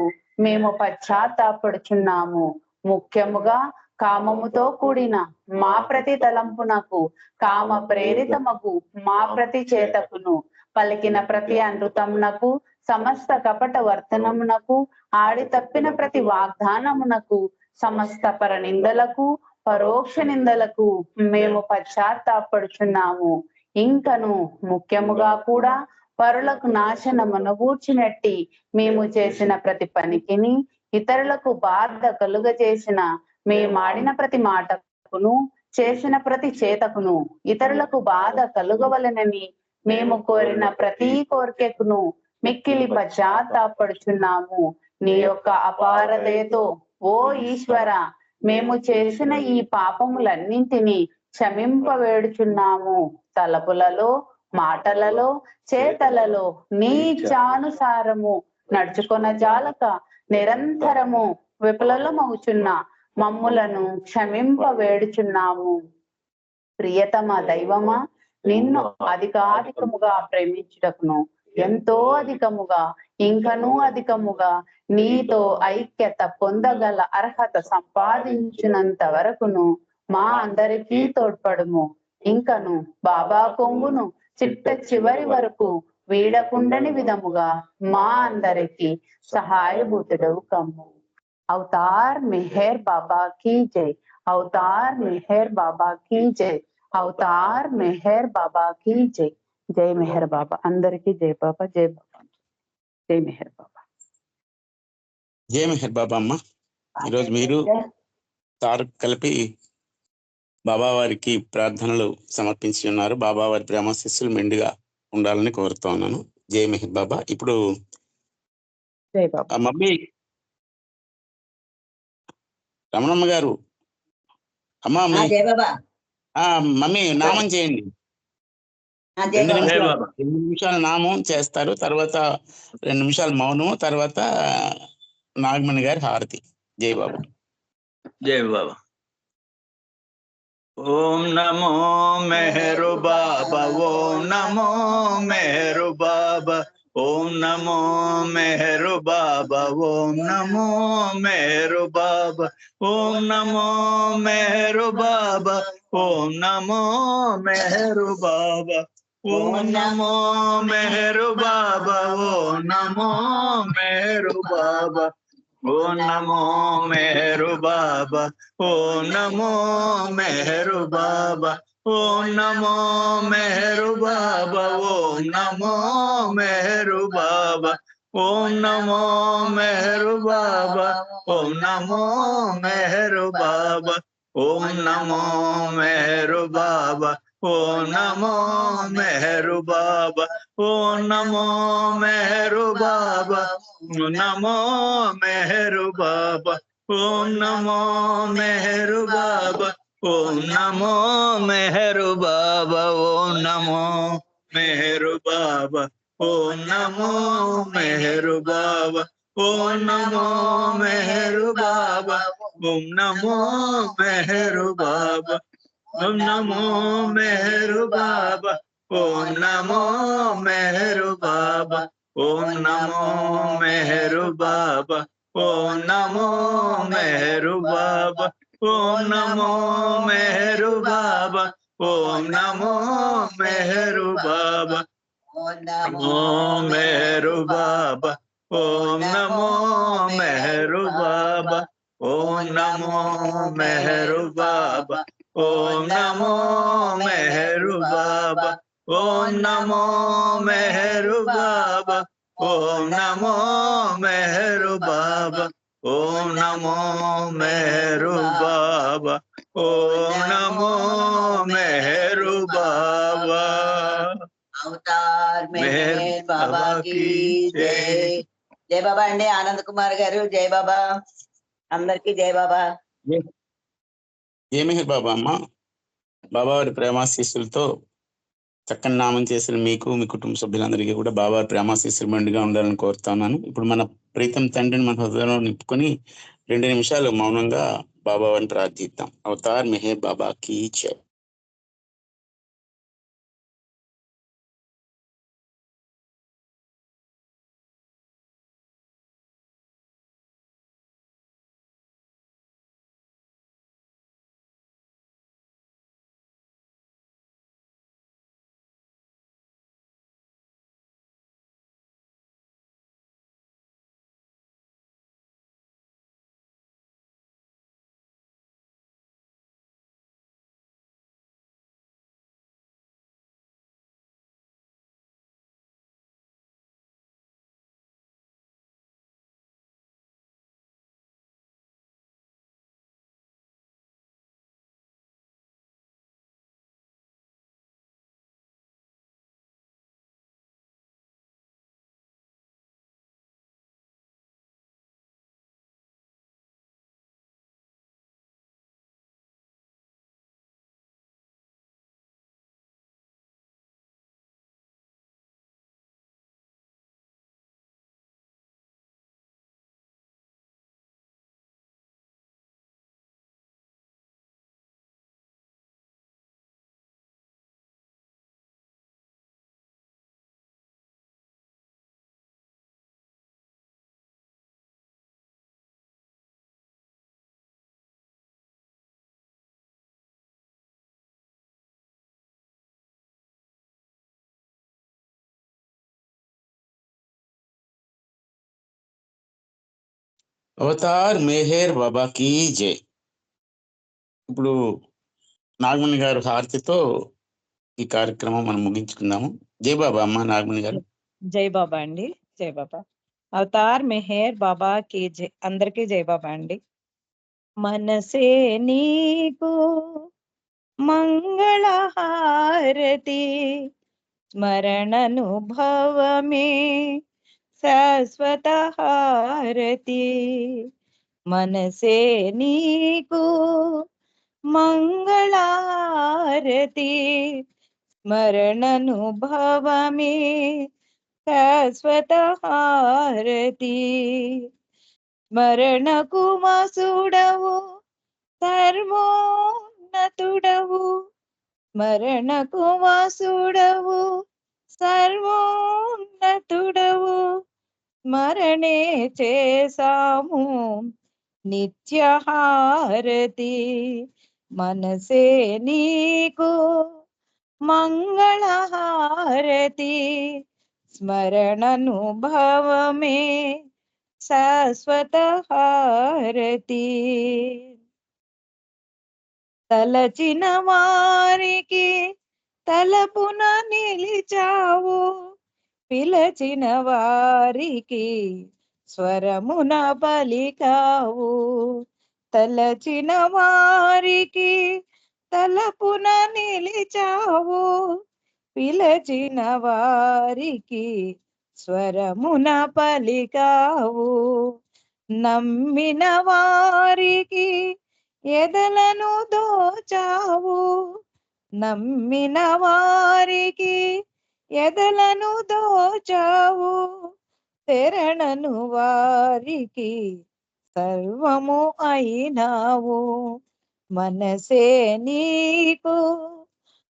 మేము పశ్చాత్తాపడుచున్నాము. ముఖ్యముగా కామముతో కూడిన మా ప్రతి తలంపునకు, కామ ప్రేరితమగు మా ప్రతి చేతకును, పలికిన ప్రతి అనృతమునకు, సమస్త కపట వర్తనమునకు, ఆడి తప్పిన ప్రతి వాగ్దానమునకు, సమస్త పరనిందలకు, పరోక్ష నిందలకు మేము పశ్చాత్తాపడుచున్నాము. ఇంకను ముఖ్యముగా కూడా పరులకు నాశనమును గూర్చినట్టి మేము చేసిన ప్రతి పనికిని, ఇతరులకు బాధ కలుగజేసిన మేమాడిన ప్రతి మాటకును, చేసిన ప్రతి చేతకును, ఇతరులకు బాధ కలుగవలనని మేము కోరిన ప్రతి కోరికకును మిక్కిలి పశ్చాత్తాపడుచున్నాము. నీ యొక్క అపార దయతో ఓ ఈశ్వర, మేము చేసిన ఈ పాపములన్నింటినీ క్షమింపవేడుచున్నాము. తలపులలో, మాటలలో, చేతలలో నీ ఇచ్ఛానుసారము నడుచుకొన జాలక నిరంతరము విఫలమవుచున్న మమ్ములను క్షమింపవేడుచున్నాము. ప్రియతమ దైవమా, నిన్ను అధికాధికముగా ప్రేమించుటకును, ఎంతో అధికముగా, ఇంకనూ అధికముగా నీతో ఐక్యత పొందగల అర్హత సంపాదించినంత వరకును మా అందరికీ తోడ్పడుము. ఇంకను బాబా కొంగును చిట్ట చివరి వరకు వీడకుండని విధముగా మా అందరికి సహాయభూతుడవు కమ్ము. అవతార్ మెహర్ బాబా కీ జై. అవతార్ మెహర్ బాబా కీ జై. అవతార్ మెహర్ బాబా కీ జై. జై మెహర్ బాబా. అందరికీ జై బాబా. జై బాబా. జై మెహర్ బాబా. జై మెహర్ బాబా అమ్మ. ఈరోజు మీరు తారక్ కలిపి బాబా వారికి ప్రార్థనలు సమర్పించి ఉన్నారు. బాబా వారి ప్రేమ శిస్సులు మెండుగా ఉండాలని కోరుతా ఉన్నాను. జై మెహర్ బాబా. ఇప్పుడు జై బాబా. మమ్మీ రమణమ్మ గారు, అమ్మ మమ్మీ నామం చేయండి. 2 నిమిషాలు నామం చేస్తారు, తర్వాత 2 నిమిషాలు మౌనం, తర్వాత నాగమణి గారి హారతి. జై బాబా. జై బాబా. ఓం నమో మెహరు బాబా, ఓం నమో మెహరు బాబా, ఓం నమో మెహరు బాబా, ఓం నమో మెహరు బాబా, ఓం నమో మెహరు బాబా, ఓం నమో మెహరు బాబా, ఓం నమో మెహరు బాబా, ఓం నమో మెహరు బాబా, ఓం నమో మెహరు బాబా, ఓం నమో మెహరు బాబా, ఓం నమో మెహరు బాబా, ఓం నమో మెహరు బాబా, ఓం నమో మెహరు బాబా, ఓం నమో మెహరు బాబా, ఓం నమో మెహరు బాబా, ఓం నమో మెహరు బాబా, ఓం నమో మెహరు బాబా, నమో మెహరు బాబా, ఓం నమో మెహరు బాబా, ఓం నమో మెహరు బాబా, ఓం నమో మెహరు బాబా, ఓం నమో మెహరు బాబా, ఓం నమో మెహరు బాబా, ఓం నమో మెహరు బాబా, ఓం నమో మెహరు బాబా, ఓం నమో మెహరు బాబా, ఓం నమో మెహరు బాబా, ఓం నమో మెహరు బాబా, ఓం నమో మెహరు బాబా, ఓం నమో మెహరు బాబా, నమో మెహరు బాబా, ఓం నమో మెహరు బాబా, ఓం నమో మెహరు బాబా, ఓం నమో మెహరు బాబా, ఓం నమో మెహరు బాబా, ఓం నమో మెహరు బాబా, ఓం నమో మెహరు బాబా, ఓం నమో మెహరు బాబా. అవతార్ మెహర్ బాబా की జై. జై బాబా అండి. ఆనంద్ కుమార్ గారు జై బాబా. అందరికి జై బాబా. జై మెహర్ బాబా అమ్మ. బాబా వారి ప్రేమాశీస్సులతో చక్కని నామం చేసిన మీకు, మీ కుటుంబ సభ్యులందరికీ కూడా బాబా వారి ప్రేమాశీస్సులు మెండుగా ఉండాలని కోరుతున్నాను. ఇప్పుడు మన ప్రీతం తండ్రిని మన హృదయంలో నింపుకొని 2 నిమిషాలు మౌనంగా బాబా వారిని ప్రార్థిద్దాం. అవతార్ మెహర్ బాబా కీ జై. అవతార్ మెహర్ బాబాకి జై. ఇప్పుడు నాగమణి గారు హారతితో ఈ కార్యక్రమం మనం ముగించుకుందాము. జై బాబా అమ్మ నాగమణి గారు. జై బాబా అండి. జై బాబా. అవతార్ మెహర్ బాబా కి జై. అందరికీ జై బాబా అండి. మనసే నీకు మంగళహారతి, స్మరణనుభవమే శాశ్వత హారతి. మనసే నీకు మంగళహారతి, స్మరణనుభవమే శాశ్వత హారతి. స్మరణకు వసుడవు సర్వోన్నతుడవు, స్మరణకు వసుడవు సర్వోన్నతుడవు. స్మరణే చేసాము నిత్యహారతి. మనసే నీకు మంగళహారతి, స్మరణనుభవమే శాశ్వత హారతి. తలచిన వారికి తలపున నిలిచావు, పిలచిన వారికి స్వరమున పలికావు. తలచిన వారికి తలపున నిలిచావు, పిలచిన వారికి స్వరమున పలికావు. నమ్మిన వారికి ఎదలను దోచావు, నమ్మిన వారికి ఎదలను దోచావు. శరణను వారికి సర్వము అయినావు. మనసే నీకు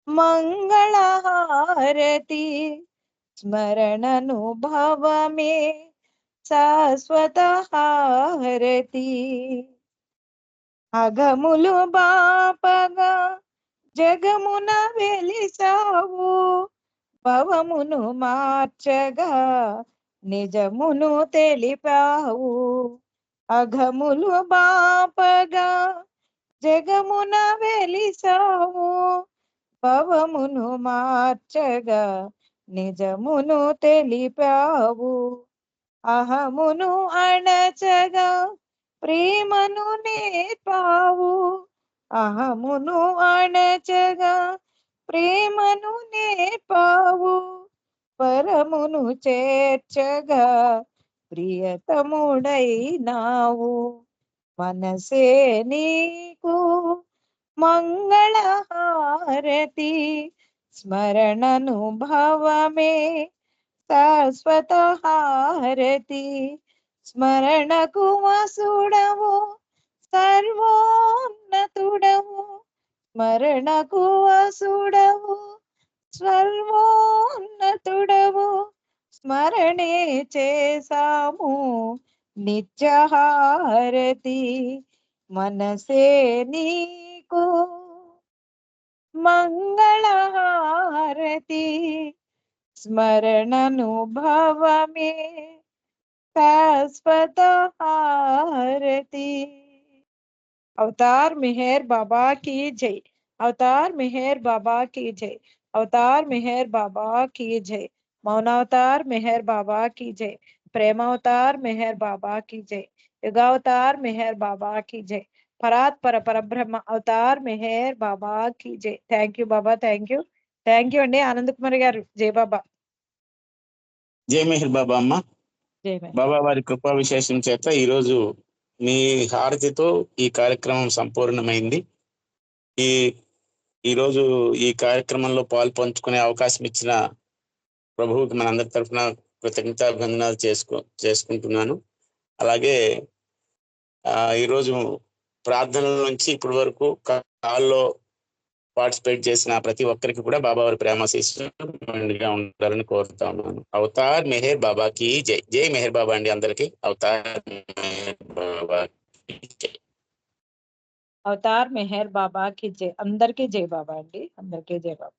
మంగళహారతి, స్మరణనుభవమే శాశ్వత హారతి. అగములు బాపగా జగమున వెలిసావు, భవమును మార్చగా నిజమును తెలిపావు. అఘములు బాపగా జగమున వెలిసావు, భవమును మార్చగా నిజమును తెలిపావు. అహమును అణచగా ప్రేమను నేర్పావు, అహమును అణచగా ప్రేమను నేర్పావు. పరమును చేర్చగా ప్రియతముడైనావు. మనసే నీకు మంగళహారతి, స్మరణనుభవమే శాశ్వత హారతి. స్మరణకు వసుడవు సర్వోన్నతుడవు, స్మరణకు వసుడవు సర్వోన్నతుడవు. స్మరణే చేసాము నిత్యహారతి. మనసే నీకు మంగళహారతి, స్మరణనుభవమే శాశ్వత హారతి. अवतार मेहर बाबा की जय. अवतार मेहर बाबा की जय. अवतार मेहर बाबा की जय. मौनावतार मेहर बाबा की जय. प्रेमावतार मेहर बाबा की जय. युगावतार मेहर बाबा की जय. परात पर परब्रह्म अवतार मेहर बाबा की जय. Thank you Baba. Thank you अंडी आनंद कुमार गारू. जय बाबा. జై మెహర్ బాబా అమ్మ. जय मेहर బాబా వారి కృపా విశేషం చేత ఈరోజు మీ హారతితో ఈ కార్యక్రమం సంపూర్ణమైంది. ఈరోజు ఈ కార్యక్రమంలో పాలు పంచుకునే అవకాశం ఇచ్చిన ప్రభువుకి మనందరి తరఫున కృతజ్ఞతాభివందనాలు చేసుకుంటున్నాను. అలాగే ఈరోజు ప్రార్థనల నుంచి ఇప్పటి వరకు కాల్లో పార్టిసిపేట్ చేసిన ప్రతి ఒక్కరికి కూడా బాబా వారి ప్రేమాశీస్సుగా ఉండాలని కోరుతా ఉన్నాను. అవతార్ మెహర్ బాబాకి జై. జై మెహర్ బాబా అండి అందరికి. అవతార్ మెహర్ బాబా జై. अवतार मेहर बाबा की जय. अंदर की जय बाबा अंडी. अंदर की जय बाबा.